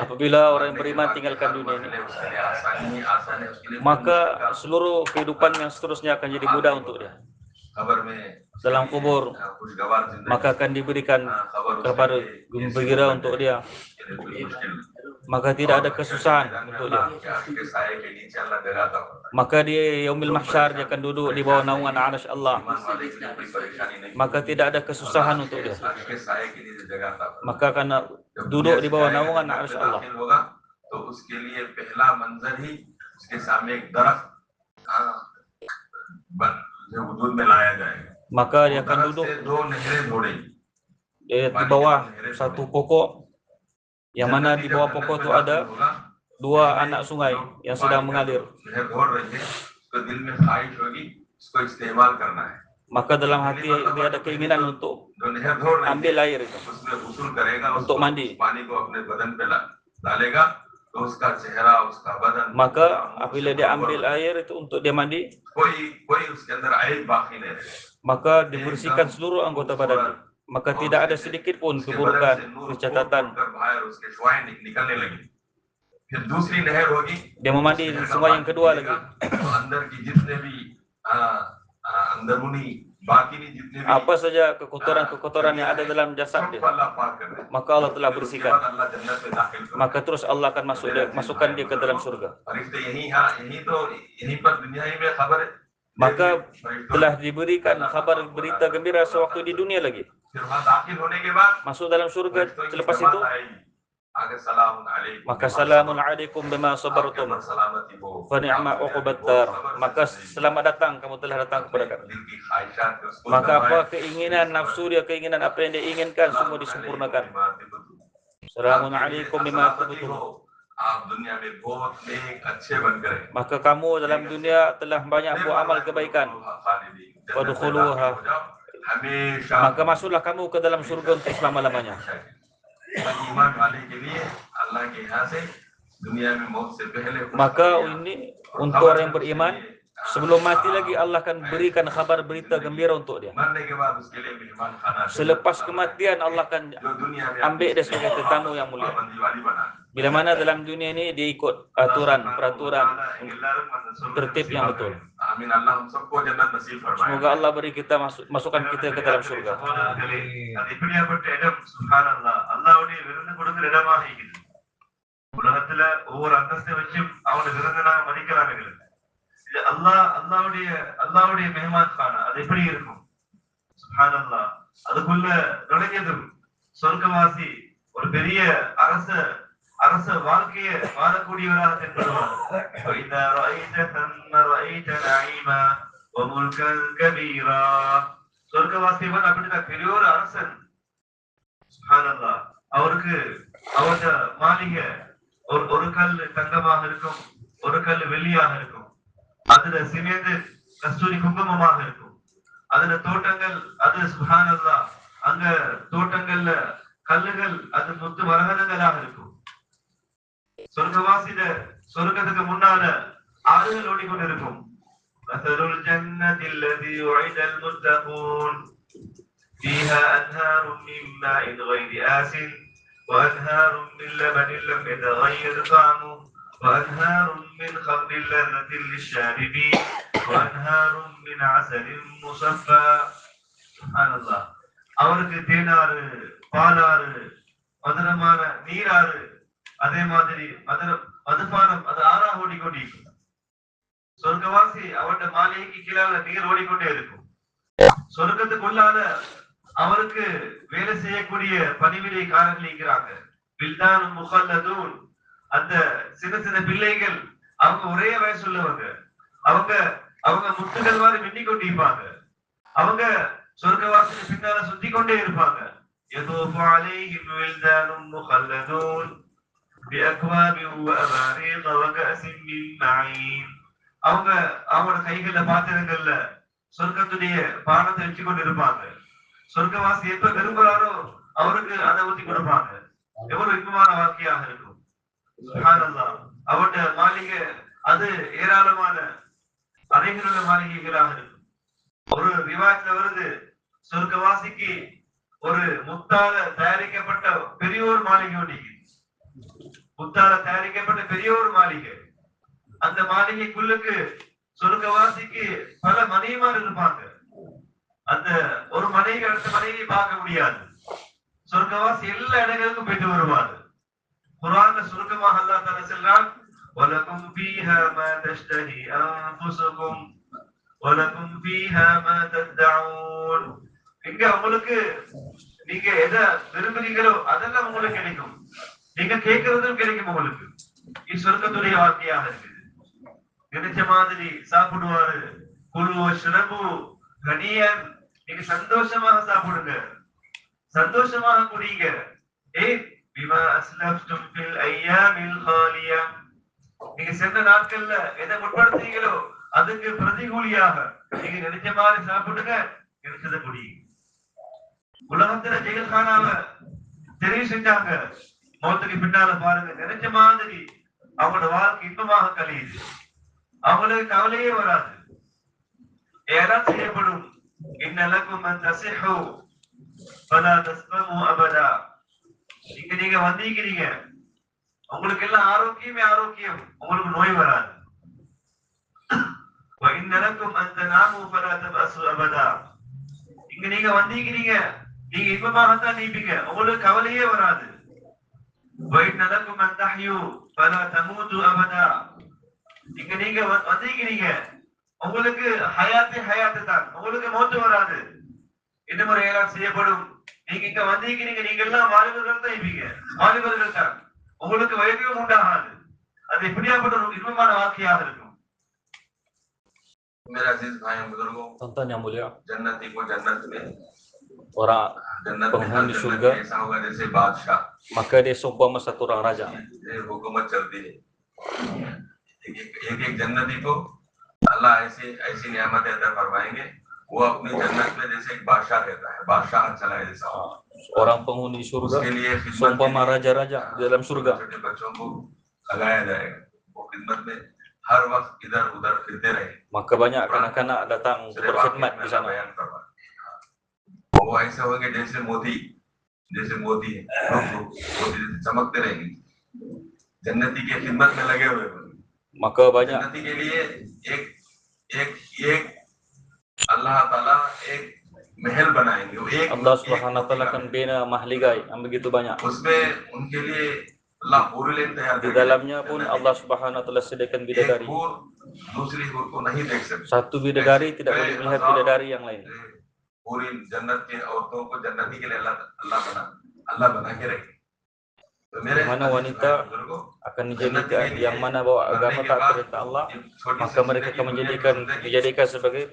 Apabila orang yang beriman tinggalkan dunia ini, maka seluruh kehidupan yang seterusnya akan jadi mudah untuk dia. Dalam kubur, maka akan diberikan kabar gembira untuk dia. Maka tidak ada kesusahan untuk dia. Maka di Yaumil Mahsyar dia akan duduk di bawah naungan Arsy Allah. Maka tidak ada kesusahan untuk dia. Maka akan duduk di bawah naungan Arsy Allah. Maka dia akan duduk di bawah satu pokok, yang mana di bawah pokok itu ada dua anak sungai yang sedang mengalir. Maka dalam hati dia ada keinginan untuk ambil air itu, untuk mandi. Maka apabila dia ambil air itu untuk dia mandi, maka dibersihkan seluruh anggota badannya. Maka tidak ada sedikit pun keburukan, kecacatan. Dia memandi di sungai yang kedua lagi. Apa saja kekotoran-kekotoran yang ada dalam jasad dia, maka Allah telah bersihkan. Maka terus Allah akan masukkan dia ke dalam surga. Maka telah diberikan kabar berita gembira sewaktu di dunia lagi. Masuk dalam surga selepas itu, maka salamun alaikum bima sabartum fa ni'ma uqbattar. Maka selamat datang, kamu telah datang kepada kami. Maka apa keinginan nafsu dia, keinginan apa yang dia inginkan, semua disempurnakan. Salamun alaikum bima tubtum. Maka kamu dalam dunia telah banyak buat amal kebaikan. Wadkhuluha. Maka masuklah kamu ke dalam surga untuk selama-lamanya. Maka ini untuk orang yang beriman, sebelum mati lagi Allah akan berikan kabar berita gembira untuk dia. Selepas kematian Allah akan ambil dia sebagai tetamu yang mulia. Bila mana dalam dunia ini dia ikut aturan, peraturan, tertib yang betul. Semoga Allah beri kita masukkan kita ke dalam surga. உலகத்துல ஒவ்வொரு அந்தஸ்தை வச்சும் அவனை விருந்தினாக மதிக்கிறார்கள். அல்லாஹ்வுடைய மெஹமான் கான அது எப்படி இருக்கும்? சுப்ஹானல்லாஹ். அதுக்குள்ள நுழைஞ்சதும் சொர்க்கவாசி ஒரு பெரிய அரச வாழ்க்கையை வாழக்கூடியவராக தென்படுவார். وَإِذَا رَأَيْتَ ثَمَّ رَأَيْتَ نَعِيمًا وَمُلْكًا كَبِيرًا. சொர்க்கவாசியவன் அப்படிதான் பெரிய ஒரு அரசன். சுப்ஹானல்லாஹ். அவருக்கு அவருடைய மாளிகை ஒரு கல் தங்கமாக இருக்கும், ஒரு கல் வெள்ளியாக இருக்கும். அதுல சிமேந்து கஸ்தூரி குங்குமமாக இருக்கும். அதுல தோட்டங்கள், அது சுப்ஹானல்லாஹ், அங்க தோட்டங்கள்ல கல்லுகள் அது முத்து மரகதங்களாக இருக்கும். சொர்க்கவாசில சொர்க்கத்துக்கு முன்னால ஆறுகள் ஓடிக்கொண்டிருக்கும். மஸலுல் ஜன்னத்தில் லதி உஇதல் முத்தகூன் فيها أنهار من ماء غير آسن وأنهار من لبن لم يتغير طعمه وأنهار من خمر لذة للشاربين وأنهار من عسل مصفى. سبحان الله. அவருக்கு தேனாறு, பாலாறு, மதுரமான நீராறு, அதே மாதிரி மதுபானம் அது ஆறாக ஓடிக்கொண்டிருக்கும். சொர்க்கவாசி அவருடைய மாளிகைக்கு கீழால நீர் ஓடிக்கொண்டே இருக்கும். சொர்க்கத்துக்குள்ளால அவருக்கு வேலை செய்யக்கூடிய பணிவிடைக்காரர்கள் இருக்கிறாங்க. பில்தான் முகல்லதூன், அந்த சின்ன சின்ன பிள்ளைகள், அவங்க ஒரே வயசு உள்ளவங்க. அவங்க முத்துகள் மாதிரி மின்னிக் கொண்டிருப்பாங்க. அவங்க சொர்க்கவாசிக்கு பின்னால சுத்தி கொண்டே இருப்பாங்க. யதூஃபு அலைஹிம் வில்தானும் முகல்லதூன் பிஅக்வாபின் வஅபாரீக வகஅஸின் மின் மஈன். அவங்களோட கைகள்ல பாத்திரங்கள்ல சொர்க்கத்துடைய பானத்தை வச்சு கொண்டு இருப்பாங்க. சொர்க்கவாசி எப்ப விரும்புறாரோ அவருக்கு அதை ஊத்தி கொடுப்பாங்க. எவ்வளவு இன்பமான வாழ்க்கையாக இருக்கும். சுப்ஹானல்லாஹ். அவருடைய மாளிகை அது ஏராளமான அறைகளுள்ள மாளிகைகளாக இருக்கும். ஒரு ரிவாயத்துல வருது, சொர்க்கவாசிக்கு ஒரு முத்தால தயாரிக்கப்பட்ட பெரிய ஒரு மாளிகை ஒன்று. முத்தால தயாரிக்கப்பட்ட பெரிய ஒரு மாளிகை. அந்த மாளிகைக்குள்ளுக்கு சொர்க்கவாசிக்கு பல மனைவிமார் இருப்பாங்க. அந்த ஒரு மனைவி அடுத்த மனைவி பார்க்க முடியாது. சொர்க்கவாசி எல்லா இடங்களுக்கும் போயிட்டு வருவாரு. குர்ஆன்ல சுருக்கமாக அல்லாஹ் தஆலா சொல்றான், வலகும் ஃபீஹா மா தஷ்தஹி அன்ஃபுசுகும் வலகும் ஃபீஹா மா ததஊன். இங்க உங்களுக்கு நீங்க எதை விரும்புறீங்களோ அதெல்லாம் உங்களுக்கு கிடைக்கும். நீங்க கேட்கறதும் கிடைக்கும் உங்களுக்கு. இது சொர்க்கத்துடைய வார்த்தையாக இருக்குது. நினைச்ச மாதிரி சாப்பிடுவாரு. குழு ஷ்ரபு கனியன், நீங்க சந்தோஷமாக சாப்பிடுங்க, சந்தோஷமாக குடிங்க. பிமா அஸ்லஃப்தும் ஃபில் அய்யாமில் காலியா, நீங்க சென்ற நாட்கள்ல எதை முற்படுத்தீங்களோ அதுக்கு பிரதிகூலியாக நீங்க நினைச்ச மாதிரி சாப்பிடுங்க, நினைச்சதை குடிங்க. உலகத்துல ஜெயில்கானால தெரிவு செஞ்சாங்க. மௌத்துக்கு பின்னால பாருங்க, நினைச்ச மாதிரி அவங்களோட வாழ்க்கை இன்பமாக கழியுது. அவங்களுக்கு கவலையே வராது. ஏலாம் செய்யப்படும். இன்னலக்கும் அன் தஸிஹு ஃபலா தஸ்கமு அபதா. இங்க நீங்க வந்தீங்க, உங்களுக்கு எல்லாம் ஆரோக்கியமே ஆரோக்கியம், உங்களுக்கு நோய் வராது. வ இன்னலக்கும் அன் தனாமு ஃபலா தபஸு அபதா. இங்க நீங்க வந்தீங்க, நீங்க இன்பமாகத்தான் நீப்பீங்க, உங்களுக்கு கவலையே வராது. வ இன்னலக்கும் அன் தஹ்யு ஃபலா தமூது அபதா. இங்க நீங்க வந்தீங்க, உங்களுக்கு ஹயாத்து தான், உங்களுக்கு மௌத்து வராது. இன்னும் ஒரு ஏலான் செய்யப்படும். நீங்க இங்க வந்தீங்க, நீங்க எல்லாம் வாலிபர்கள் தான் இருப்பீங்க, வாலிபர்கள் தான், உங்களுக்கு வயதிலும் உண்டாகாது. அது எப்படியாப்பட்ட ஒரு இன்பமான வாழ்க்கையாக இருக்கும். मेरा अजीज भाई बुजुर्गों, Tonton yang mulia, जन्नती को जन्नत में orang जन्नत penghuni में surga, ऐसा होगा जैसे बादशाह, maka dia seumpama satu orang raja. हुकूमत चलती है. एक जन्नती को अल्लाह ऐसी नियामतें अता फरमाएंगे, वो अपनी जन्नत में जैसे एक बादशाह रहता है, बादशाह चला है जैसा. Orang penghuni surga उसके लिए खिदमत seumpama raja-raja di dalam surga. छोटे बच्चों को लगाया जाएगा, वो खिदमत में हर वक्त इधर उधर फिरते रहे. Maka banyak kanak-kanak datang untuk berkhidmat di sana. वो ऐसे होंगे जैसे मोती चमकते रहेंगे, जन्नती के खिदमत में लगे हुए. Maka banyak जन्नती के लिए एक अल्लाह ताला एक महल बनाएंगे. वो एक Allah Subhanahu wa taala akan bina mahligai yang begitu banyak. उसमें उनके लिए अल्लाह हुरलेन तैयार Di dalamnya pun Allah Subhanahu wa taala sediakan bidadari. दूसरी हुर को नहीं देख सकते. Satu bidadari tidak boleh melihat bidadari yang lain. पूरी जन्नत के औरतों को जन्नती के लिए अल्लाह बना के रखे. तो मेरे Mana wanita akan dijadikan, yang mana bawa agama tak perintah Allah, maka mereka akan dijadikan sebagai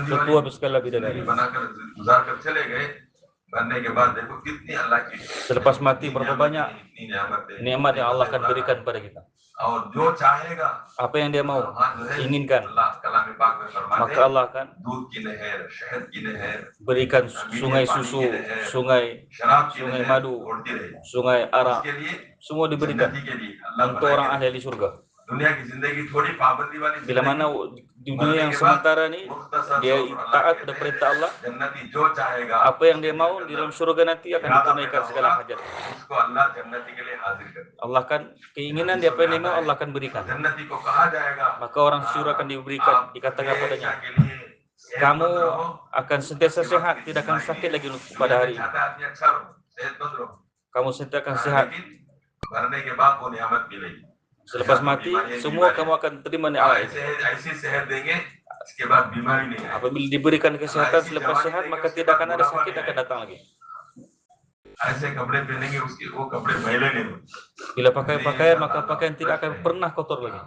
ketua berskala bidadari. बनाकर गुजार कर चले गए. मरने के बाद देखो कितनी अल्लाह की Selepas mati berapa banyak इतनी नियामतें, nikmat yang Allah akan berikan kepada kita. और जो चाहेगा Apa yang dia mau, inginkan, अल्लाह कलाम पाक में फरमाते maka हैं, Allah akan दूध की नहर, शहद की नहर, berikan sungai susu, sungai शराब की sungai नहर madu, उड़ती रहे। sungai arak, उसके लिए semua diberikan जन्नती के लिए अल्लाह untuk orang ahli surga. दुनिया की जिंदगी थोड़ी पाबंदी वाली Bila mana di dunia yang sementara ni dia taat pada perintah Allah, जन्नती जो चाहेगा apa yang dia mau di dalam surga nanti akan ditunaikan segala hajat. उसको अल्लाह जन्नती के लिए हाजिर कर Allah akan keinginan dia apa yang dia mau Allah akan berikan. जन्नती को कहा जाएगा Maka orang surga akan diberikan, dikatakan padanya, के लिए kamu akan sentiasa sehat, tidak akan sakit lagi pada hari ini. चाहता है आदमी अच्छा रहो, सेहतमंद रहो, Kamu sentiasa akan sehat. लेकिन मरने के बाद वो नियामत मिलेगी। Selepas mati, semua kamu akan terima nikmat itu. ऐसी सेहत देंगे इसके बाद बीमारी नहीं आएगी। Apabila diberikan kesehatan selepas sehat, maka tidak akan ada sakit akan datang lagi. ऐसे कपड़े पहनेंगे उसके वो कपड़े मैले नहीं होंगे। Bila pakai pakaian, maka pakaian tidak akan pernah kotor lagi.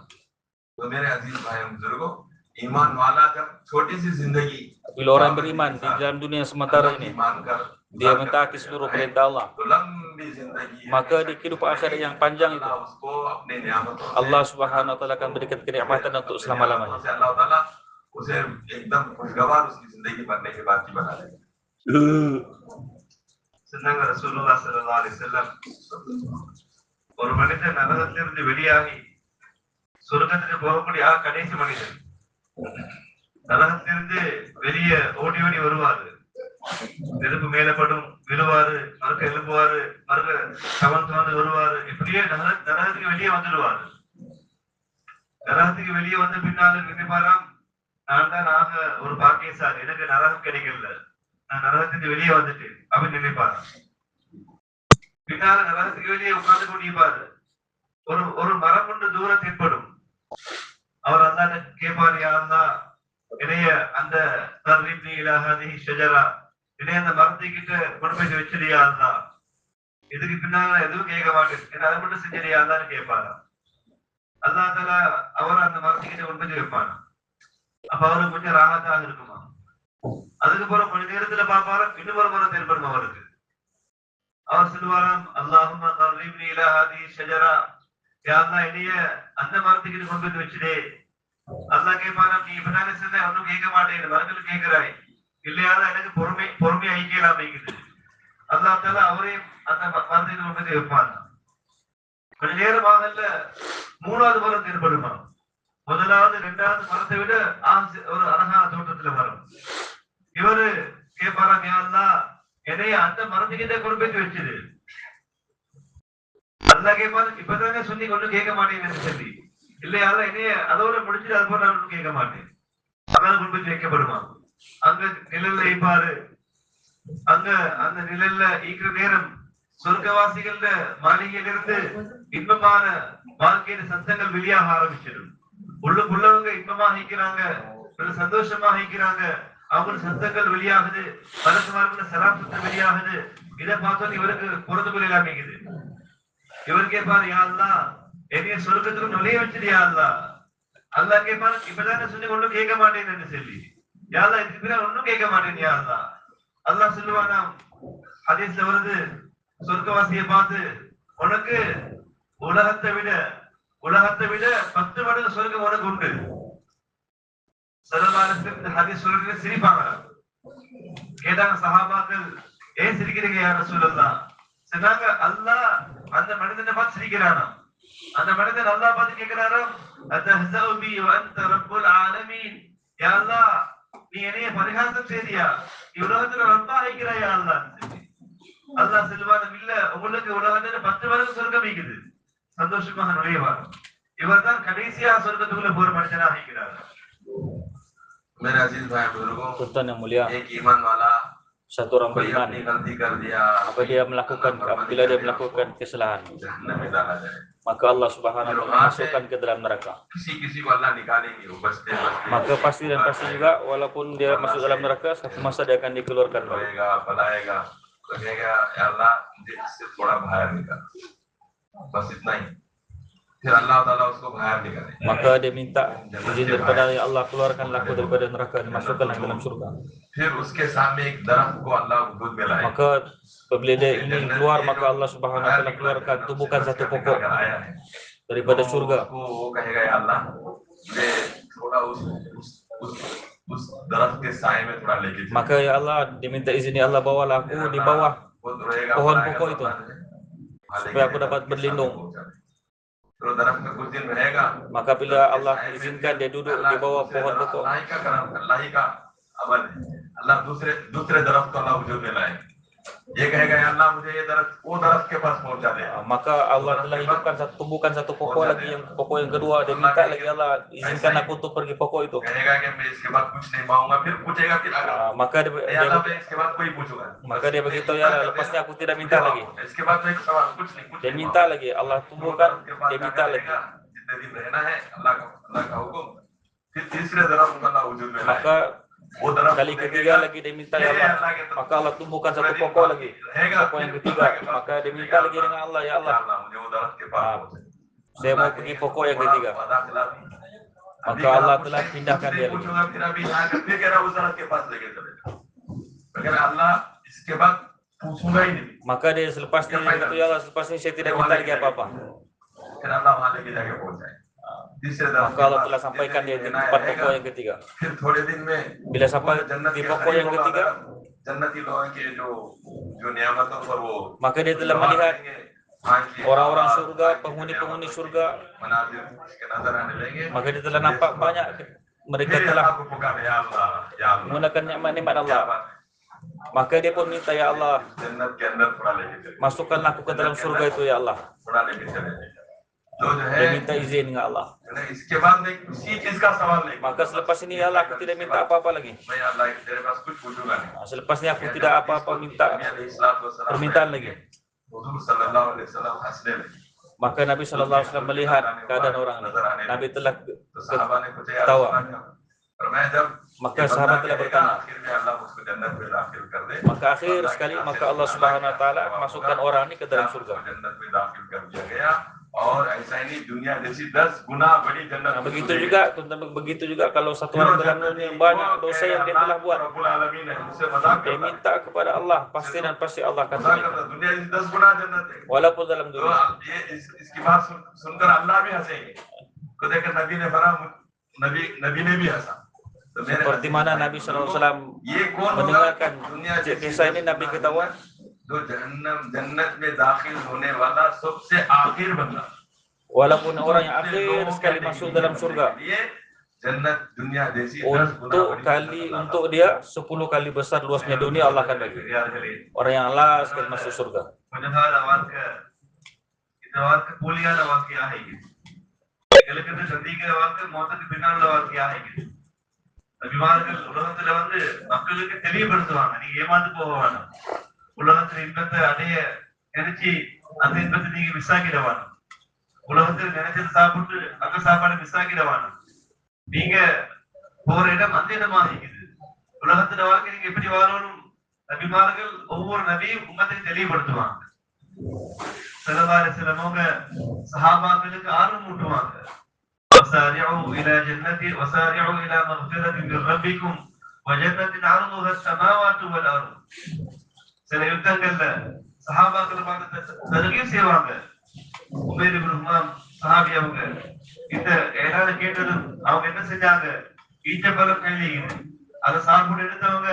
तो मेरे अजीज भाई बुजुर्गों, ईमान वाला जब छोटी सी जिंदगी Bila orang beriman di dalam dunia sementara ini, मानकर dia mentaati seluruh perintah Allah, तो लंबी जिंदगी है। maka di kehidupan akhirat yang panjang itu, अल्लाह उसको अपने नियामतों से Allah Subhanahu wa taala akan berikan kenikmatan untuk selama-lamanya. से अल्लाह ताला उसे एकदम खुशगवार उसकी जिंदगी मरने के बाद की बना देगा। சொன்னாங்க ரசூலுல்லாஹி ஸல்லல்லாஹு அலைஹி வஸல்லம், ஒரு மனிதன் நரகத்திலிருந்து வெளியாகி சொர்க்கத்துக்கு போகக்கூடிய கடைசி மனிதன் நரகத்திலிருந்து வெளியே ஓடி ஓடி வருவாரு. நெருப்பு மேலப்படும், விழுவாரு, மறுக்க எழுப்புவாரு, மறுக்க கவனத்து வருவாரு. இப்படியே நரகத்துக்கு வெளியே வந்துடுவாரு. நரகத்துக்கு வெளியே வந்த பின்னால நினைப்பாராம், நான் தான் ஆக ஒரு பாக்கியசாலி, எனக்கு நரகம் கிடைக்கல, நான் நரகத்துக்கு வெளியே வந்துட்டேன் அப்படின்னு நினைப்பாரு. பின்னால நரகத்துக்கு வெளியே உட்கார்ந்து கொண்டிருப்பாரு. ஒரு மரம் ஒன்று தூரம் தென்படும். அவர் அல்லாஹ் கேட்பார், யா அல்லாஹ், இணைய அந்த தர்ரிப்னி இலா ஹாதிஹி ஷஜரா, இணைய அந்த மரத்தை கிட்ட கொண்டு போய் வச்சிருயா அல்லாஹ், இதுக்கு பின்னால எதுவும் கேட்க மாட்டேன், என்ன அதை மட்டும் செஞ்சிருயா அல்லான்னு கேட்பாரா. அல்லாஹ் தஆலா அவர் அந்த மரத்துக்கிட்ட கொண்டு போய் வைப்பானா. அப்ப அவருக்கு கொஞ்சம் ராகத்தாக இருக்குமா. அதுக்கப்புறம் கொஞ்ச நேரத்துல பாப்பாரு, இன்னும் ஒரு மரம் தென்படும் அவருக்கு. அவர் சொல்லுவாராம், அல்லாஹும்ம தர்ரிப்னி இலா ஹாதிஹி ஷஜரா, யா அல்லாஹ், இணைய அந்த மரத்துக்கிட்ட கொண்டு போய் வச்சிடே. அல்லாஹ் கேட்பாராம், நீ இப்பதானே சொன்ன, ஒன்னும் கேட்க மாட்டேன், மரங்கள் கேட்கிறாய் இல்லையாத, எனக்கு பொறுமை ஐக்கியலாம் வைக்குது. அல்லாஹ் தஆலா அவரையும் அந்த மரத்துக்கு கொண்டு போய் வைப்பான். கொஞ்ச நேரமாக மூணாவது மரம் தென்படுமா. முதலாவது இரண்டாவது மரத்தை விட ஒரு அழகான தோட்டத்துல வரும். இவரு கேட்பாராம், யா அல்லாஹ், என்னைய அந்த மரத்துக்கிட்ட கொண்டு போய் வச்சிரு. அல்லாஹ் கேட்பாரு, இப்பதானே சொல்லி கொண்டு கேட்க மாட்டேன்னு சொல்லி, இல்லையா என்னைய அதோட முடிச்சுட்டு அது போல நான் கேட்க மாட்டேன், அதான் கொண்டு போய் வைக்கப்படுமா. அங்க நிழல்ல வைப்பாரு. அங்க அந்த நிழல்ல ஈக்கிற நேரம் சொர்க்கவாசிகள மாளிகையிலிருந்து இன்பமான வாழ்க்கையில சத்தங்கள் வெளியாக ஆரம்பிச்சிடும். உள்ளவங்க இன்பமாக இருக்கிறாங்க, சந்தோஷமாக இருக்கிறாங்க, அவங்க சத்தங்கள் வெளியாகுது, மனசுமார்கள் சலாம் சத்தம் வெளியாகுது. இதை பார்த்தோம் இவருக்கு பொறுத்து கொள்ளலாம். இவர் கேட்பாரு, யா அல்லாஹ், என்னைய சொர்க்கத்துக்கு நுழைய வச்சிரு யா அல்லாஹ். அல்லாஹ் கேட்பாரு, இப்பதானே சொல்லி ஒண்ணும் கேட்க மாட்டேன்னு சொல்லி, யா அல்லாஹ், இதுக்கு பின்னாடி ஒண்ணும் கேட்க மாட்டேன் யா அல்லாஹ். அல்லாஹ் சொல்லுவானா, ஹதீஸ்ல வருது, சொர்க்கவாசியை பார்த்து, உனக்கு உலகத்தை விட 10 மடங்கு சொர்க்கம் உனக்கு உண்டு. ஸல்லல்லாஹு அலைஹி வஸல்லம் ஹதீஸ் சொல்றது சிரிப்பாங்க. கேட்டாங்க சஹாபாக்கள், ஏன் சிரிக்கிறீங்க யா ரசூலல்லாஹ்? சொன்னாங்க, அல்லாஹ் அந்த மனிதனை பார்த்து சிரிக்கிறானா. அந்த மனிதன் அல்லாஹ் பார்த்து கேட்கிறாராம், அதஹஸு பி வ அன்த ரப்புல் ஆலமீன், யா அல்லாஹ், நீ என்னைய பரிகாசம் செய்தியா, உலகத்துல ரப்பா இருக்கிறாய் யா அல்லாஹ். அல்லாஹ் சொல்லுவான், இல்ல, உங்களுக்கு உலகத்துல 10 மடங்கு சொர்க்கம் இருக்குது, சந்தோஷமாக நுழைவார். இவர் தான் கடைசியா சொர்க்கத்துக்குள்ள போற மனுஷனாக இருக்கிறார். मेरे अजीज भाई बुजुर्गों, Tuan yang mulia, एक ईमान वाला satu orang कोई beriman, अपनी गलती कर दिया, apabila dia melakukan kesalahan, जहन्नम में डाला जाए. maka Allah Subhanahu wa taala masukkan ke dalam neraka. किसी को अल्लाह निकालेंगे, वो बचते Maka pasti dan pasti juga, walaupun dia masuk dalam neraka, satu masa dia akan dikeluarkan. रोएगा, पलाएगा, लगेगा, या अल्लाह, मुझे इससे थोड़ा बाहर निकाल, बस इतना ही. फिर अल्लाह ताला उसको बाहर निकाले। Maka dia minta izin daripada ya Allah, keluarkanlah aku daripada neraka dan masukkanlah ke dalam surga. फिर उसके सामने एक दरख्त को अल्लाह वजूद में लाए। Maka apabila dia ingin keluar, maka Allah Subhanahu wa taala keluarkan, tumbuhkan satu pokok daripada surga. वो कहेगा या अल्लाह मुझे थोड़ा उस दरख्त के साए में थोड़ा लेके चलो। Maka ya Allah, diminta izin ya Allah, bawalah aku di bawah pohon pokok itu supaya aku dapat berlindung. तो दरख्त में कुछ दिन रहेगा। Maka bila Allah izinkan dia duduk di bawah pohon pokok, अल्लाह का अमल है। अल्लाह दूसरे दरख्त को अल्लाह वजूद में लाए। ये कहेगा या अल्लाह मुझे ये दरख्त वो दरख्त के पास पहुंचा दे। maka Allah telah hidupkan tumbuhkan satu pokok lagi, yang pokok yang kedua dia minta lagi Allah izinkan aku untuk pergi pokok itu. कहेगा कि मैं इसके बाद कुछ नहीं पाऊंगा, फिर पूछेगा फिर आगे। Maka या अल्लाह मैं इसके बाद कोई पूछूंगा। maka dia beritahu ya Allah, lepasnya aku tidak minta lagi. इसके बाद मैं एक सवाल कुछ नहीं Dia minta lagi, Allah tumbuhkan, dia minta lagi. जितने दिन रहना है अल्लाह का हुक्म। फिर तीसरे दरख्त को अल्लाह वजूद में लाए। Maka kali ketiga lagi dia minta ya Allah, maka Allah tumbuhkan satu pokok lagi, pokok yang ketiga. Maka dia minta lagi dengan Allah, ya Allah, saya mau pergi pokok yang ketiga. Maka Allah telah pindahkan dia lagi. Maka dia selepas ini itu ya Allah, selepas ini saya tidak minta lagi apa-apa. Maka Allah telah sampaikan dia di tempat pokok yang ketiga. Bila sampai di pokok yang ketiga, maka dia telah melihat orang-orang surga, penghuni-penghuni surga. Maka dia telah nampak banyak mereka telah menggunakan nikmat-nikmat Allah. Maka dia pun minta ya Allah, masukkanlah aku ke dalam surga itu ya Allah. Dia minta izin dengan Allah. Maka selepas ini ya Allah, aku tidak minta apa-apa lagi. Selepas ini aku tidak apa-apa minta permintaan lagi. Maka Nabi SAW melihat keadaan orang ini. Nabi telah ketawa. Maka sahabat telah bertanya. Maka akhir sekali, maka Allah Subhanahu wa taala masukkan orang ini ke dalam surga. Nah, begitu juga kalau satu orang dalam dunia yang banyak dosa yang dia telah buat, dia minta kepada Allah, pasti dan pasti Allah akan menerima. Walaupun dalam dunia. Seperti mana Nabi SAW mendengarkan kisah ini, Nabi ketawa. Walaupun orang yang akhir sekali masuk dalam surga, untuk dia 10 kali besar luasnya dunia Allah akan bagi. Orang yang last sekali masuk surga. நபிமார்கள் உலகத்துல மக்களுக்கு தெளிவுபடுத்துவாங்க, நீங்க ஏமாந்து போக வேண்டாம், உலகத்துல இன்பத்தை அடைய நினைச்சு அந்த இன்பத்தை நீங்க மிஸ் ஆக்கிட வேண்டாம், உலகத்தில் நினைச்சது சாப்பிட்டு அந்த சாப்பாடு மிஸ் ஆக்கிட வேண்டாம், நீங்க போற இடம் அந்த இடமா இருக்குது, உலகத்துல வாழ்க்கை நீங்க எப்படி வாழணும், நபிமார்கள் ஒவ்வொரு நபியும் உம்மத்துக்கு தெளிவுபடுத்துவாங்க. சிலவங்க சஹாபாக்களுக்கு ஆர்வம் ஊட்டுவாங்க. وسارعوا إلى جنة وسارعوا إلى مغفرة من ربكم وجنة عرضها السماوات والأرض. சில யுத்தங்கள்ல சஹாபாக்களை பார்த்து தர்கீப் செய்வாங்க. உமைர் இப்னு ஹுமாம் சஹாபி அவங்க இந்த ஏழாவது கேட்டதும் அவங்க என்ன செஞ்சாங்க, ஈச்சப்பழம் கையில அதை சாப்பிட்டு எடுத்தவங்க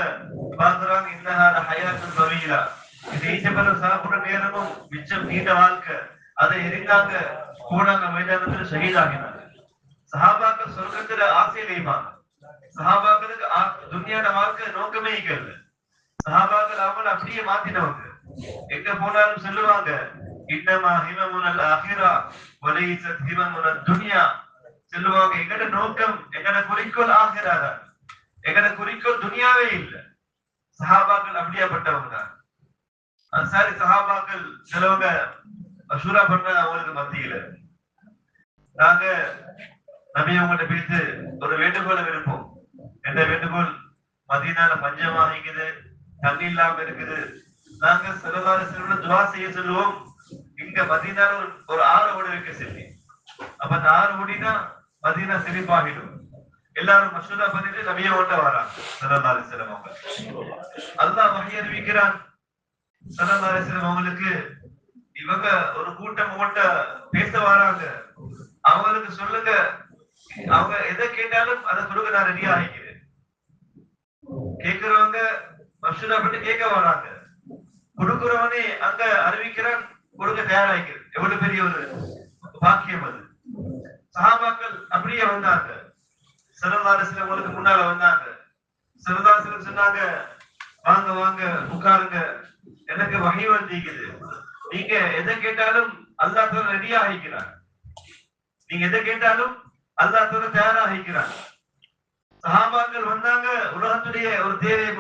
பார்த்துறாங்க, இன்னஹால ஹயாத்துன் தவீலா, இந்த ஈச்சப்பழம் சாப்பிட்ட நேரமும் மிச்சம் நீண்ட வாழ்க்கை, அதை எரிந்தாங்க, போனாங்க, மைதானத்துல ஷஹீதாகினாங்க. சஹாபாக்கள் சொர்க்கத்துல ஆசையிலையுமாங்க. சஹாபாக்களுக்கு துன்யாட வாழ்க்கை நோக்கமே இருக்கிறது. சஹாபாக்கள் அவங்கள அப்படியே மாத்தினவங்க. எங்க போனாலும் சொல்லுவாங்க, இன்னமா ஹிமமுனல் ஆஹிரா வலைஸத் ஹிமமுனத் துன்யா. சொல்லுவாங்க, எங்கட நோக்கம், எங்கட குறிக்கோள் ஆஹிரா தான், எங்கட குறிக்கோள் துன்யாவே இல்லை. சஹாபாக்கள் அப்படியாப்பட்டவங்க தான். அன்சாரி சஹாபாக்கள் சிலவங்க மஷூரா பண்ண அவங்களுக்கு மத்தியில, நாங்க நபி அவங்கள்ட்ட பேசி ஒரு வேண்டுகோளை விருப்போம். எந்த வேண்டுகோள், மதீனால பஞ்சமாக இருக்குது, தண்ணி இல்லாம இருக்குது, நாங்க ஸல்லல்லாஹு அலைஹி வஸல்லம் துஆ செய்ய சொல்லுவோம், இங்க மதீனால ஒரு ஆறு ஓட வைக்க சொல்லி, அப்ப அந்த 6 கோடினா மதீனா செழிப்பாகிடும். எல்லாரும் மசூதா பண்ணிட்டு நபியை ஓட்ட வராங்க ஸல்லல்லாஹு அலைஹி வஸல்லம் அவங்க. அல்லாஹ் வஹி அறிவிக்கிறான் ஸல்லல்லாஹு அலைஹி வஸல்லம் அவங்களுக்கு, இவங்க ஒரு கூட்டம் ஓட்ட பேச வராங்க, அவங்களுக்கு சொல்லுங்க, அவங்க எதை கேட்டாலும் அதை கொடுக்க நான் ரெடியா ஆகிக்கிறேன். கேட்கிறவங்க மசூதா பண்ணி கேட்க வராங்க, கொடுக்கிறவனே அங்க அறிவிக்கிறான், கொடுக்க தயாராகிக்கிறேன். எவ்வளவு பெரிய ஒரு பாக்கியம் அது. சஹாபாக்கள் அப்படியே வந்தாங்க, ஸல்லல்லாஹு அலைஹி வஸல்லம் அவங்களுக்கு முன்னால வந்தாங்க. ஸல்லல்லாஹு அலைஹி வஸல்லம் சொன்னாங்க, வாங்க வாங்க உட்காருங்க, எனக்கு வஹி வந்திருக்குது, நீங்க எதை கேட்டாலும் அல்லாஹ் தஆலா ரெடியா ஆகிக்கிறான், நீங்க எதை கேட்டாலும் அல்லாஹ் தஆலா தயாரா ஆகிக்கிறான். சஹாபாக்கள் வந்தாங்க, உலகத்துடைய ஒரு தேவையை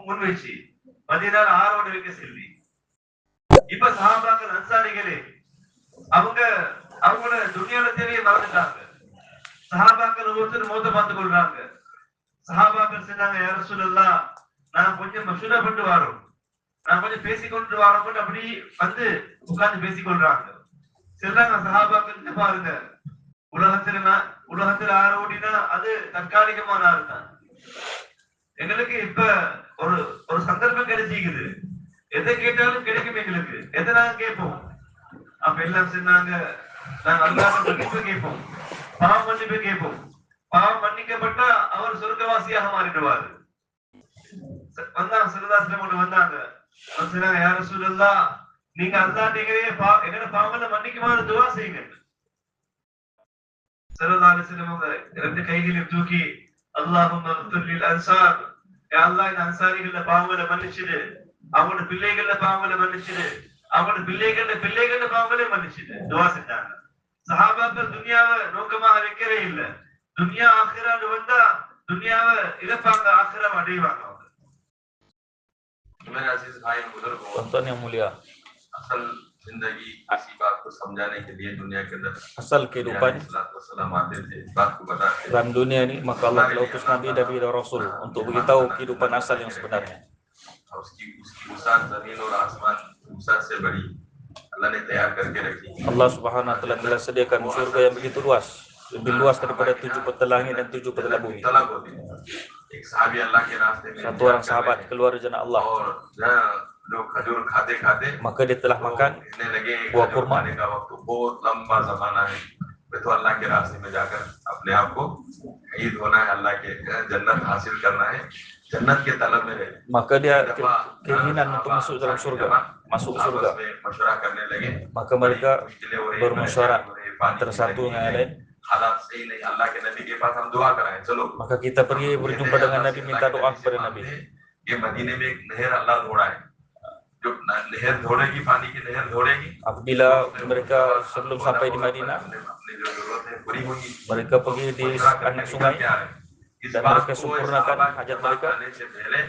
முன் வச்சு மதீனால 6 கோடி வைக்க செல்வி. இப்ப சஹாபாக்கள் அன்சாரிகளே அவங்களோட துனியால தேவையை மறந்துட்டாங்க. சஹாபாக்கள் ஒவ்வொருத்தரும் மௌத்த பார்த்து கொள்றாங்க. சஹாபாக்கள் சொன்னாங்க, யா ரசூலல்லாஹ், நான் கொஞ்சம் மசூரா பண்ணிட்டு வரோம், நான் கொஞ்சம் பேசிக்கொண்டு வரோம், அப்படி வந்து உட்கார்ந்து பேசிக்கொள்றாங்க. சொல்றாங்க சஹாபாக்கள், பாருங்க, உலகத்துல 6 கோடினா அது தற்காலிகமான ஆறு தான். எங்களுக்கு இப்ப ஒரு சந்தர்ப்பம் கிடைச்சிக்குது, எதை கேட்டாலும் கிடைக்கும் எங்களுக்கு, எதை நாங்க கேட்போம். அப்ப எல்லாம் சொன்னாங்க, நாங்க அல்லாஹ்வை மன்னிப்பு கேட்போம், பாவம் மன்னிப்பு கேட்போம். பாவம் மன்னிக்கப்பட்டா அவர் சொர்க்கவாசியாக மாறிடுவார். வந்தாங்க ஸல்லல்லாஹு அலைஹி வஸல்லம் வந்தாங்க, சொன்னாங்க, யா ரசூலல்லாஹ், நீங்க அல்லாஹ்ட்டே எங்கட பாவங்களை மன்னிக்குமாறு துஆ செய்யுங்க. ஸல்லல்லாஹு அலைஹி வஸல்லம் ரெண்டு கைகளையும் தூக்கி, அல்லாஹும்ம இக்ஃபிர் லில் அன்சார், யா அல்லாஹ், இந்த அன்சாரிகள பாவங்களை மன்னிச்சிடு, அவங்களோட பிள்ளைகள பாவங்களை மன்னிச்சிடு, அவங்களோட பிள்ளைகள பாவங்களை மன்னிச்சிடு துஆ செஞ்சாங்க. சஹாபாக்கள் துனியாவை நோக்கமாக வைக்கவே இல்லை. துனியா ஆখিরাன்னு வந்தா துனியாவை இழப்பாங்க, ஆখিরাவை அடைவாங்க. मेरे अजीज भाई बुजुर्गों, Tonton yang mulia, असल जिंदगी किसी बात को समझाने के लिए दुनिया के अंदर asal kehidupan सलाम आते थे, इस बात को बताते थे। dalam dunia ini, maka Allah telah utus Nabi dan Rasul untuk beritahu kehidupan asal yang sebenarnya. उसकी वसात जमीन और आसमान वसात से बड़ी अल्लाह ने तैयार करके रखी। Allah Subhanahu wa taala telah sediakan surga yang begitu luas, lebih luas daripada 7 petal langit dan 7 petal bumi. तलब होती है, एक सहाबी अल्लाह के रास्ते में Satu orang sahabat keluar dari jalan Allah, और लोग खजूर खाते खाते maka dia telah makan कहने लगे, buah खजूर kurma. खाने का वक्त बहुत लंबा जमाना है, मैं तो अल्लाह के रास्ते में जाकर अपने आप को शहीद होना है, अल्लाह के जन्नत हासिल करना है, जन्नत के तलब में रहे। Maka dia keinginan untuk masuk dalam surga, masuk surga. मशवरा करने लगे, Maka mereka bermusyawarah antara satu dengan yang lain. हालात सही नहीं, अल्लाह के नबी के पास हम दुआ कराएं, चलो। Maka kita pergi berjumpa dengan Nabi, minta doa kepada Nabi. ये मदीने में एक नहर अल्लाह धोड़ा है, जो नहर धोड़ेगी, पानी की नहर धोड़ेगी। Apabila mereka sebelum sampai di Madinah, अपनी जो जरूरत है पूरी होगी। mereka pergi di anak sungai dan mereka sempurnakan hajat mereka. से पहले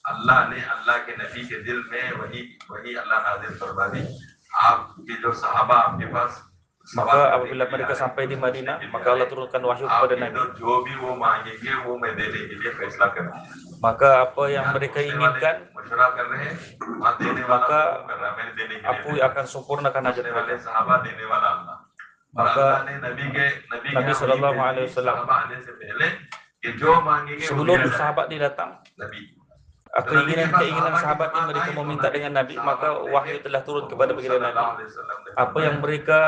अल्लाह ने अल्लाह के नबी के दिल में वही अल्लाह नाज़िल फरमा दी। आपके जो सहाबा आपके पास, Maka apabila mereka sampai di Madinah, maka Allah turunkan wahyu kepada Nabi. जो भी वो मांगेंगे वो मैं देने के लिए फैसला करूँ। Maka apa yang mereka inginkan, मशवरा कर रहे हैं, देने वाला maka कर रहा है, मैंने देने के aku akan sempurnakan hajat लिए वाले mereka. सहाबा देने वाला अल्लाह। Maka अल्लाह ने नबी के Nabi sallallahu alaihi wasallam, सहाबा आने से पहले कि जो मांगेंगे वो sebelum दिया जाएगा। sahabat ini datang, नबी keinginan sahabat ini mereka meminta dengan Nabi, maka wahyu telah turun kepada baginda Nabi. Apa yang mereka,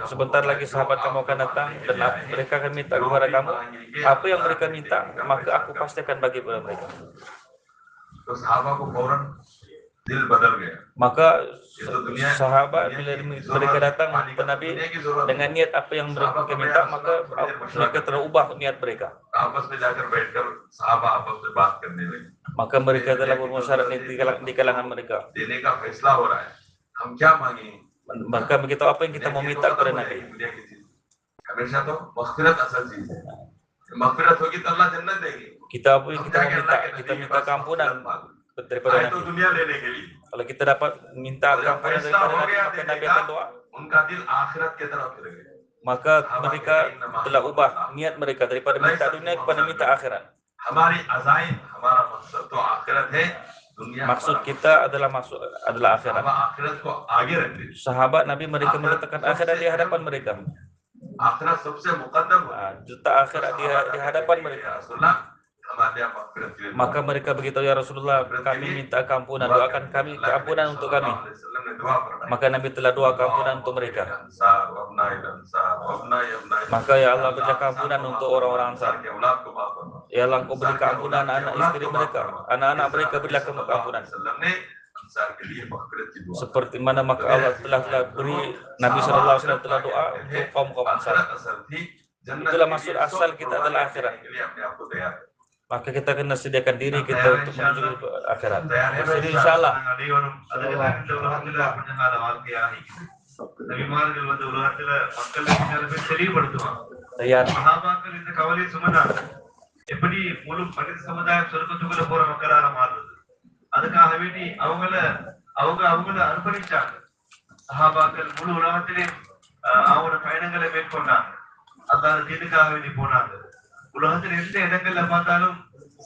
sebentar lagi sahabat kamu akan datang dan mereka akan minta kepada kamu, apa yang mereka minta, maka aku pasti akan bagi kepada mereka. तो सहाबा को फौरन दिल बदल गया। Maka sahabat bila mereka datang kepada Nabi dengan niat apa yang mereka minta, maka mereka terubah niat mereka. आपस में जाकर बैठकर सहाबा आपस में बात करने लगे। Maka mereka telah bermusyawarah di kalangan mereka. देने का फैसला हो रहा है, हम क्या मांगेंगे? Maka begitu apa yang kita mau minta kepada Nabi. हमेशा तो मग़फ़िरत असल चीज है, मग़फ़िरत होगी तो अल्लाह जन्नत देंगे। Kita apa yang kita mau minta, kita minta keampunan daripada आए तो Nabi. दुनिया लेने के लिए, Kalau kita dapat minta keampunan daripada Nabi, maka Nabi akan doa. उनका दिल आखिरत की तरफ फिर गया। Maka mereka telah ubah niat mereka daripada minta dunia kepada minta akhirat. हमारी अज़ाइम, हमारा मकसद तो आखिरत है, दुनिया Maksud kita adalah akhirat. आखिरत को आगे रखते हैं। Sahabat Nabi mereka meletakkan akhirat di hadapan mereka. आखिरत सबसे Muqaddam letak akhirat di hadapan mereka. Maka mereka beritahu, ya Rasulullah, kami minta ampunan, doakan kami keampunan untuk kami. Maka Nabi telah doa keampunan untuk mereka. Maka ya Allah, berilah keampunan untuk orang-orang Ansar. Ya Allah, Engkau beri keampunan anak istri mereka, anak-anak mereka berilah keampunan. Seperti mana maka Allah telah beri, Nabi SAW telah doa untuk kaum Ansar. Itulah maksud asal kita adalah akhirat. Maka kita kena sediakan diri kita untuk menuju akhirat. Jadi insyaallah நபிமார்கள் வந்து உலகத்துல மக்களுக்கு நிறைய பேர் தெளிவுபடுத்துவாங்க. Dayat சஹாபாக்கள் இந்த கவலையை சுமந்தாங்க. எப்படி முழு மனித சமுதாயம் சொர்க்கத்துக்குள்ள போற மக்களாக மாறுறது, அதுக்காக வேண்டி அவங்கள அர்ப்பணிச்சாங்க. சஹாபாக்கள் முழு உலகத்திலே அவங்களோட பயணங்களை மேற்கொண்டாங்க. அல்லாஹ் தீனுக்காக வேண்டி போனாங்க. உலகத்துல எந்த இடங்கள்ல பார்த்தாலும்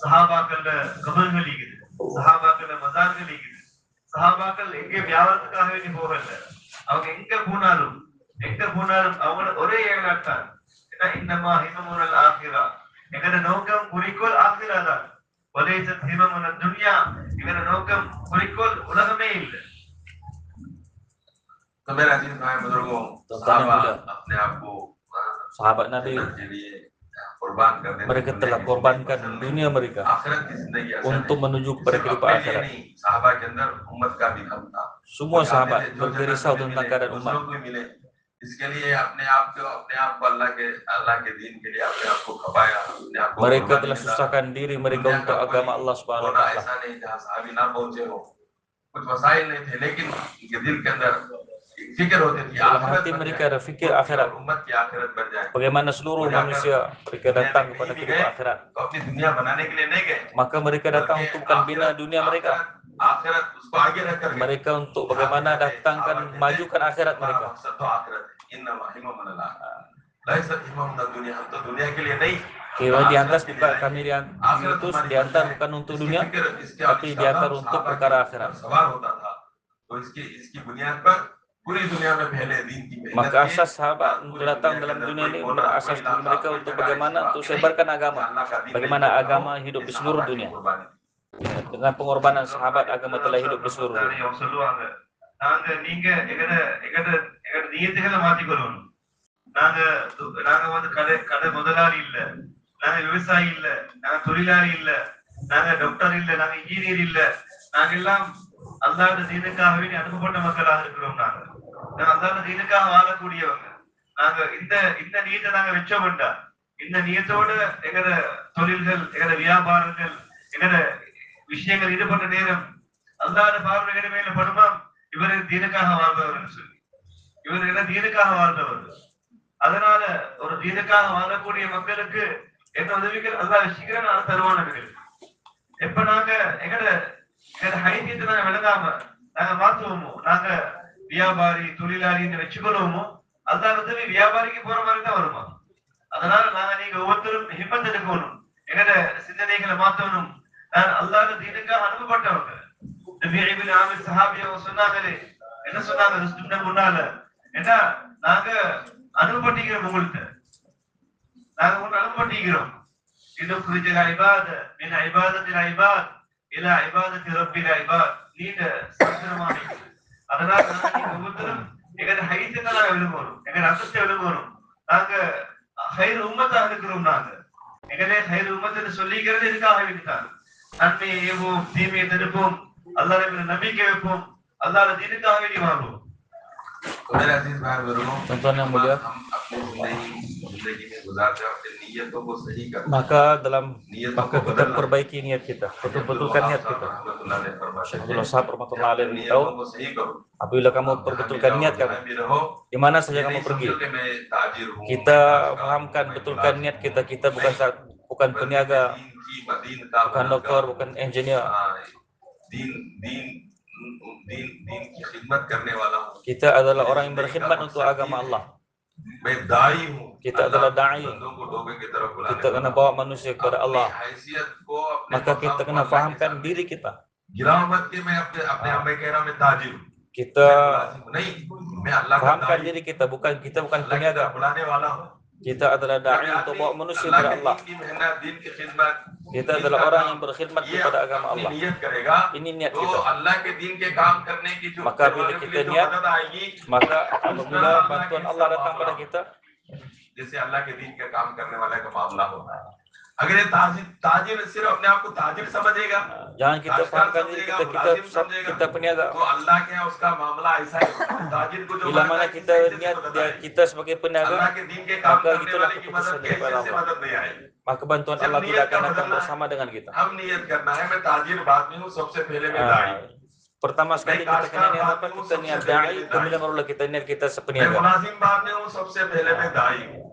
சஹாபாக்கள கபர்கள் இருக்குது, சஹாபாக்கள மசார்கள் இருக்குது. சஹாபாக்கள் எங்கே வியாபாரத்துக்காக வேண்டி போகல, அவங்க எங்க போனாலும் அவங்களோட ஒரே ஏழாட்டான். இன்னமா ஹிமமுனல் ஆகிரா, எங்களோட நோக்கம் குறிக்கோள் ஆகிரா தான். வலைசத் ஹிமமுன துன்யா, எங்களோட நோக்கம் குறிக்கோள் உலகமே இல்லை. तो मेरे अजीज भाई बुजुर्गों, अपने आप को sahabat Nabi कुर्बान कर देते, mereka telah korbankan dunia mereka आखिरत की जिंदगी untuk menuju kepada kehidupan akhirat. साहबा के अंदर उम्मत का भी गम था. Semua sahabat bergerisau tentang keadaan umat. इसके लिए अपने आप को अल्लाह के दीन के लिए अपने आप को खपाया, अपने आप को Mereka telah susahkan diri mereka untuk agama Allah Subhanahu wa taala. ऐसा नहीं जहां साहबी ना पहुंचे हो, कुछ वसाइल नहीं थे, लेकिन उनके दिल के अंदर फिक्र होती थी Dalam hati mereka ada fikir akhirat. उम्मत की आखिरत बन जाए. Bagaimana seluruh manusia mereka datang kepada kehidupan akhirat. तो अपनी दुनिया बनाने के लिए नहीं गए, Maka mereka datang untuk bukan bina dunia mereka. आखिरत उसको आगे रखकर गए. Mereka untuk bagaimana datangkan, majukan akhirat mereka. मकसद तो आखिरत है. इन्नमा हिम्मतुल्लाह, लैसा हिम्मतुल दुनिया, हम तो दुनिया के लिए नहीं. Kira di atas bukan kami diutus diantar bukan untuk dunia, tapi diantar untuk perkara akhirat. सवाल होता था, तो इसकी बुनियाद पर पूरी दुनिया में फैले दीन की मेहनत. Maka asas sahabat untuk datang dalam dunia ini, asas mereka untuk bagaimana untuk sebarkan agama, bagaimana agama hidup di seluruh dunia. Dengan pengorbanan sahabat, agama telah hidup di seluruh dunia. அவங்க சொல்லுவாங்க, நீங்க எங்கட நியத்துகளை மாத்திக்கொள்ளணும். நாங்க வந்து கடை முதலாளி இல்ல, நாங்க விவசாயி இல்ல, நாங்க தொழிலாளி இல்ல, நாங்க டாக்டர் இல்ல, நாங்க இன்ஜினியர் இல்ல, நாங்க எல்லாம் அல்லாஹ்வுடைய தீனுக்காக வேண்டி அனுப்பப்பட்ட மக்களாக இருக்கிறோம். நாங்க அல்லாஹ்வுடைய தீனுக்காக வாழக்கூடியவங்க. நாங்க இந்த நியத்தை நாங்க வச்ச வேண்டாம். இந்த நியத்தோட எங்கட தொழில்கள், எங்கட வியாபாரங்கள், எங்கட விஷயங்கள் ஈடுபட்ட நேரம் அல்லாஹ்வுடைய பார்வைகள் மேல படுமா, இவரு தீனுக்காக வாழ்ந்தவர் சொல்லி, இவர் என்ன தீனுக்காக வாழ்ந்தவர். அதனால ஒரு தீனுக்காக வாழக்கூடிய மக்களுக்கு என்ன உதவிகள் அல்லாஹ் வச்சுக்கிறேன் தருவானவர்கள். எப்ப நாங்க எங்கட ஹைத்தியத்தை நாங்க விளங்காம நாங்க மாத்துவோமோ, நாங்க வியாபாரி தொழிலாளின்னு வச்சுக்கொள்வோமோ, அல்லாஹ் உதவி வியாபாரிக்கு போற மாதிரி தான் வருமா. அதனால நீங்க ஒவ்வொருத்தரும் ஹிம்மத் எடுக்கணும், எங்கட சிந்தனைகளை மாத்தணும். நான் அல்லாஹ்வுடைய தீனுக்காக அனுப்பப்பட்டவங்க. நபி இப்னு ஆமிர் சஹாபிய சொன்னாங்களே, என்ன சொன்னாங்க ருஸ்தும்ன முன்னால, ஏன்னா நாங்க அனுப்பப்பட்டிருக்கிறோம், உங்கள்கிட்ட நாங்க ஒன்று அனுப்பப்பட்டிருக்கிறோம். இது குறிச்ச இபாத மின் இபாதத்தில் இபாத் இலா இபாதத்தி ரப்பில் இபாத், நீண்ட சத்திரமான. அதனால நீங்க ஒவ்வொருத்தரும் எங்கட ஹைத்தியத்தை நாங்க விழுங்கணும், எங்கட அந்தஸ்தை விழுங்கணும். நாங்க ஹைர் உம்மத்தாக இருக்கிறோம். நாங்க எங்களே ஹைர் உம்மத்தை சொல்லிக்கிறது இதுக்காக வேண்டித்தான். நன்மையை ஏவோம், தீமையை தடுப்போம், அல்லாஹ்வுடைய நம்பிக்கை வைப்போம், அல்லாஹ்வுடைய தீனுக்காக வேண்டி வாழ்வோம். मेरे अजीज भाई बुजुर्गों, Tuan-tuan yang mulia, हम अपनी जिंदगी में गुजारते वक्त नियतों को सही करना, maka kita perbaiki niat kita, betul-betulkan niat kita. Syekh Abdullah Sahab rahmatullahi alaihi beritahu, apabila kamu perbetulkan niat kamu, di mana saja kamu pergi, kita pahamkan, betulkan niat kita. Kita bukan peniaga, bukan dokter, bukan engineer. Kita adalah orang yang berkhidmat untuk agama Allah. Kita adalah da'i. Kita kena bawa manusia kepada Allah. Maka kita kena fahamkan diri kita. Kita मैं अल्लाह का Fahamkan दाई, diri kita bukan अल्लाह की peniaga. तरफ बुलाने वाला हूँ। Kita adalah dai untuk bawa manusia अल्लाह kepada के Allah. दीन की मेहनत, दीन की खिदमत, Kita दीन adalah का orang काम, yang berkhidmat ये kepada agama अपनी Allah. नियत करेगा Ini niat तो kita. अल्लाह के दीन के काम करने की जो Maka bila के kita लिए जो niat, मदद आएगी, Maka apabila bantuan Allah datang pada kita, जैसे अल्लाह के दीन के काम करने वाले का मामला होता है। अगर ये ताजिर सिर्फ अपने आप को ताजिर समझेगा, jangan kita fahamkan diri kita peniaga. तो अल्लाह के यहाँ उसका मामला ऐसा है। ताजिर को जो Bila mana kita niat kita sebagai अल्लाह peniaga, के दीन के काम maka करने itulah वाले की keputusan मदद daripada कैसे से Allah. मदद नहीं आएगी। Maka bantuan Allah tidak akan datang bersama dengan kita. हम नियत करना है, मैं ताजिर बाद में हूँ, सबसे पहले मैं दाई। Pertama sekali kita kena niat apa? Kita niat dai, kemudian barulah kita niat kita मैं sepeniaga. मुलाजिम बाद में हूँ, सबसे पहले मैं दाई हूँ।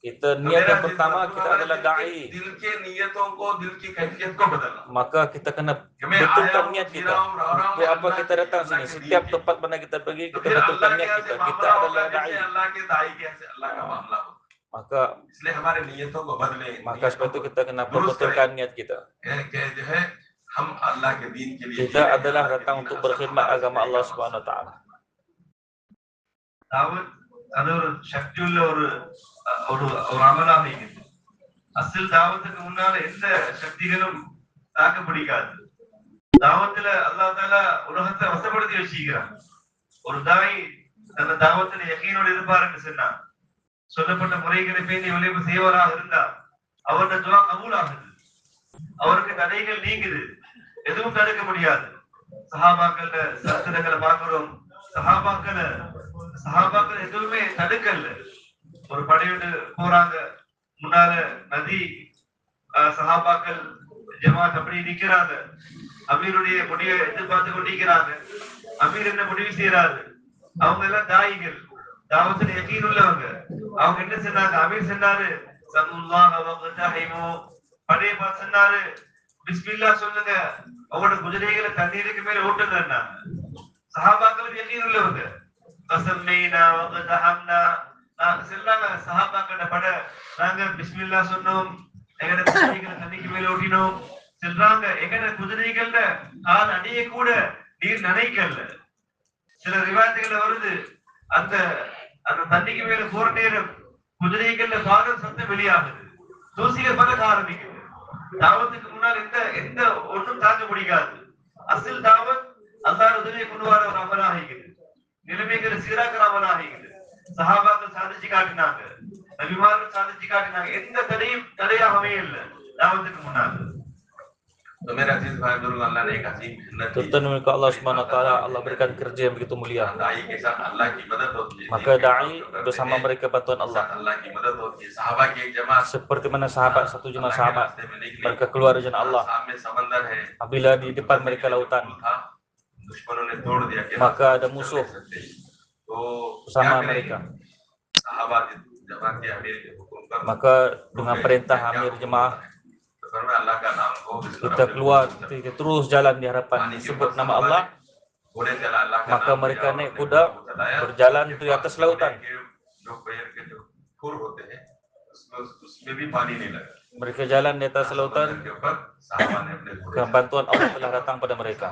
Kita niat yang pertama kita adalah dai. दिल के नियतों को, दिल की कैफियत को बदलना। Maka kita kena betulkan niat kita. Untuk apa kita datang sini? Setiap tempat mana kita pergi, kita betulkan niat kita. Kita adalah dai. अल्लाह के दाई के से अल्लाह का मामला हो। Maka इसलिए हमारे नियतों को बदले। sebab itu kita kena betulkan niat kita. कि जो है हम अल्लाह के दीन के लिए Kita adalah datang untuk berkhidmat agama Allah Subhanahu Wa Taala. தாவத் அது ஒரு சக்தியுள்ள ஒரு ஒரு ஒரு அமலாக இருக்குது. அசில் தாவத்துக்கு முன்னால எந்த சக்திகளும் தாக்க பிடிக்காது. தாவத்துல அல்லாஹ் தாலா உலகத்தை வசப்படுத்தி வச்சிருக்கிறான். ஒரு தாய் அந்த தாவத்துல யகீனோடு இருப்பாருன்னு சொன்னா, சொல்லப்பட்ட முறைகளை பேணி விளைவு செய்வராக இருந்தா அவருடைய துவா கபூல் ஆகுது. அவருக்கு தடைகள் நீங்குது, எதுவும் தடுக்க முடியாது. சஹாபாக்கள் சரித்திரங்களை பார்க்கிறோம். சஹாபாக்கள் எதுவுமே தடுக்கல. ஒரு படையோடு போறாங்க, முன்னால நதி, சஹாபாக்கள் ஜமாத் அப்படி நிக்கிறாங்க. அமீருடைய முடிவை எதிர்பார்த்து கொண்டிருக்கிறாங்க. அமீர் என்ன முடிவு செய்யறாரு? அவங்க எல்லாம் தாயிகள், தாவத்தில் யகீன் உள்ளவங்க. அவங்க என்ன சொன்னாங்க? அமீர் சொன்னாரு சல்லுல்லாஹு வகதஹிமு, படைய பார்த்து சொன்னாரு பிஸ்மில்லாஹ் சொல்லுங்க, அவங்களோட குதிரைகளை தண்ணீருக்கு மேல ஓட்டுங்க. சஹாபாக்கள் யகீன் உள்ளவங்க. கஸம்மைனா வகதஹம்னா சொன்னாங்க. சஹாபாக்களோட பட நாங்க பிஸ்மில்லாஹ் சொன்னோம், எங்கட குதிரைகளை தண்ணிக்கு மேல ஓட்டினோம் சொல்றாங்க. எங்கட குதிரைகள்ல கால் அடிய கூட நீர் நனைக்கல. சில ரிவாயத்துகள்ல வருது, அந்த அந்த தண்ணிக்கு மேல போற நேரம் குதிரைகள்ல பாடல் சத்தம் வெளியாகுது, தூசிகள் பறக்க ஆரம்பிக்குது. தாவத்துக்கு முன்னால் எந்த ஒன்றும் தாக்க முடியாது. அசில் தாவத் அல்லாஹ் உதவியை கொண்டு வர ஒரு அமலாக இருக்குது. நிலைமைகளை சீராக்கிற அமலாக இருக்குது. சஹாபாக்கள் சாதிச்சு காட்டினாங்க, நபிமார்கள் சாதிச்சு காட்டினாங்க. எந்த தடையாகவே இல்லை தாவத்துக்கு முன்னால். तो मेरा अजीज भाई बुजुर्ग, अल्लाह ने एक अजीम मेहनत की। Tuntun mereka Allah Subhanahu Wa Taala, Allah berikan kerja yang begitu mulia. दाई के साथ अल्लाह की मदद होती है। Maka dai bersama mereka bantuan Allah. अल्लाह की मदद होती है। सहाबा की एक जमात Seperti mana sahabat, satu jemaah sahabat, mereka keluar dari jalan Allah. सामने समंदर है, Apabila di depan mereka lautan, दुश्मनों ने तोड़ दिया। maka ada musuh तो bersama mereka. सहाबा जमात के अमीर के हुक्म पर Maka dengan perintah amir jemaah, अल्लाह का नाम को kita keluar, kita terus jalan di hadapan, sebut nama Allah. Maka mereka naik kuda, berjalan di atas lautan. Mereka jalan di atas lautan, bantuan Allah telah datang pada mereka.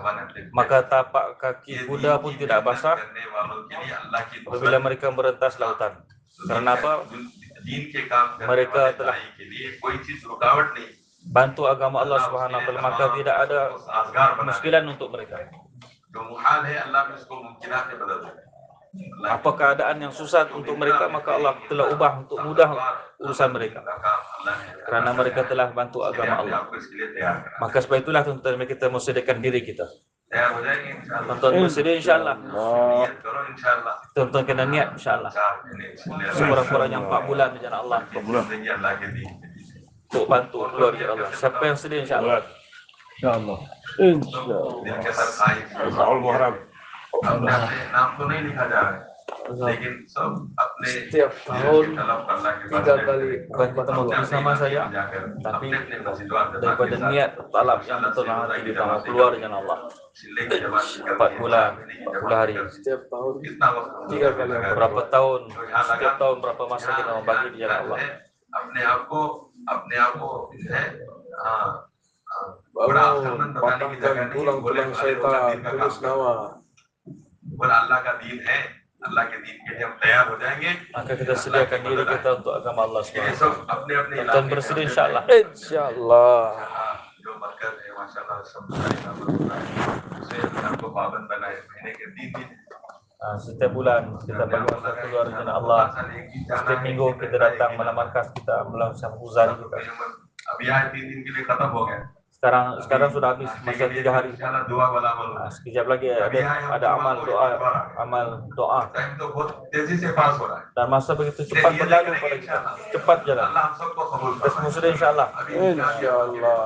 Maka tapak kaki kuda pun tidak basah apabila mereka merentas lautan. Karena apa? Mereka telah bantu agama Allah Subhanahu Wa Taala, maka tidak ada muskilan untuk mereka. Apa keadaan yang susah untuk mereka, maka Allah telah ubah untuk mudah urusan mereka. Karena mereka telah bantu agama Allah. Maka sebab itulah tuan-tuan kita mensediakan diri kita. Tuan-tuan bersedia insyaAllah. Tuan-tuan kena niat insyaAllah. Sekurang-kurangnya 4 bulan di jalan Allah. Untuk bantu keluar dari Allah. Siapa yang sedia insyaAllah. इंशाअल्लाह इंशाअल्लाह अपने नाम तो नहीं लिखा जा रहा है, लेकिन सब अपने setiap tahun तलब अल्लाह के 3 kali Bukan kita mau tulis nama saya, tapi daripada niat talab yang betul hati kita mau keluar dari jalan Allah. 4 bulan, 40 hari. setiap tahun कितना वक्त 3 kali Berapa tahun, setiap tahun berapa masa kita mau bagi di jalan Allah. अपने आप को जो है बड़ा अक्लमंद बनाने की जगह नहीं, tulang-tulang syaitan, tulis nama बोला अल्लाह का दीन है, अल्लाह के दीन के लिए हम तैयार हो जाएंगे। maka kita sediakan diri kita untuk agama Allah ये SWT. सब अपने अपने Tuan bersedia insyaAllah. Insyaallah. जो मरकज है माशाल्लाह सब सारे काम उसे हमको पाबंद बनाए महीने के 3 दिन Setiap bulan kita bagi waktu keluar rencana Allah. Setiap minggu kita datang malam markas kita melaksanakan uzari kita. अभी आज 3 दिन के लिए खत्म हो गया। Sekarang sudah habis masa 3 hari. इंशाल्लाह दुआ वाला अमल होगा। Sekejap lagi ada amal doa. Time तो बहुत तेजी से पास हो रहा है। Dan masa begitu cepat berlalu pada kita. Cepat jalan. अल्लाह हम सबको कबूल Kita semua sudah insyaAllah. Insyaallah.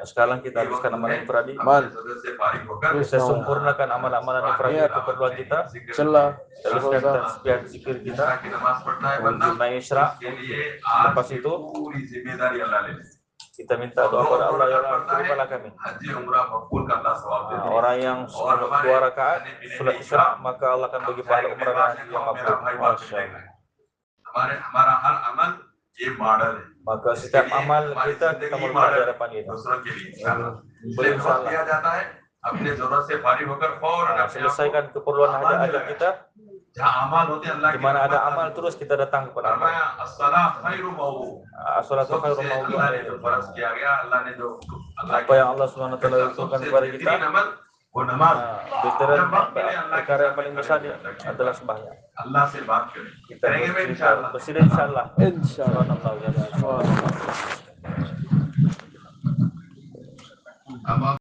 Sekarang kita habiskan amalan infradi. Man. से फारिग होकर Kita sempurnakan amalan-amalan infradi keperluan kita. Insyaallah. Kita habiskan tasbih zikir kita. की नमाज पढ़ना है बंदा Naik Isra. के लिए आज Lepas itu पूरी जिम्मेदारी अल्लाह ले ले। kita minta doa kepada Allah, ya Allah, terimalah kami. हाजी उम्रा मकबूल का अल्लाह सवाब दे। Orang yang sholat 2 rakaat salat Isra, maka Allah akan bagi pahala umrah dan haji yang makbul. हमारा हर अमल ये मॉडल है। Maka setiap amal kita mau di hadapan kita. दूसरों के लिए boleh किया जाता है अपने जरूरत से फारिग होकर फौरन अपने आप Selesaikan keperluan hajat kita. जहाँ अमल होते हैं अल्लाह Di mana ada amal terus kita datang kepada Allah. फरमाया अस्सलाह खैरु मौदू। As-salatu khairum mawdu'. अल्लाह ने जो फर्ज किया गया अल्लाह ने जो Apa yang Allah Subhanahu wa taala tentukan kepada kita, अमल वो नमाज veteran perkara yang paling besar adalah sembahyang. अल्लाह से बात करें Kita करेंगे इंशाअल्लाह। bersedia insyaAllah. Insyaallah. Subhanallah.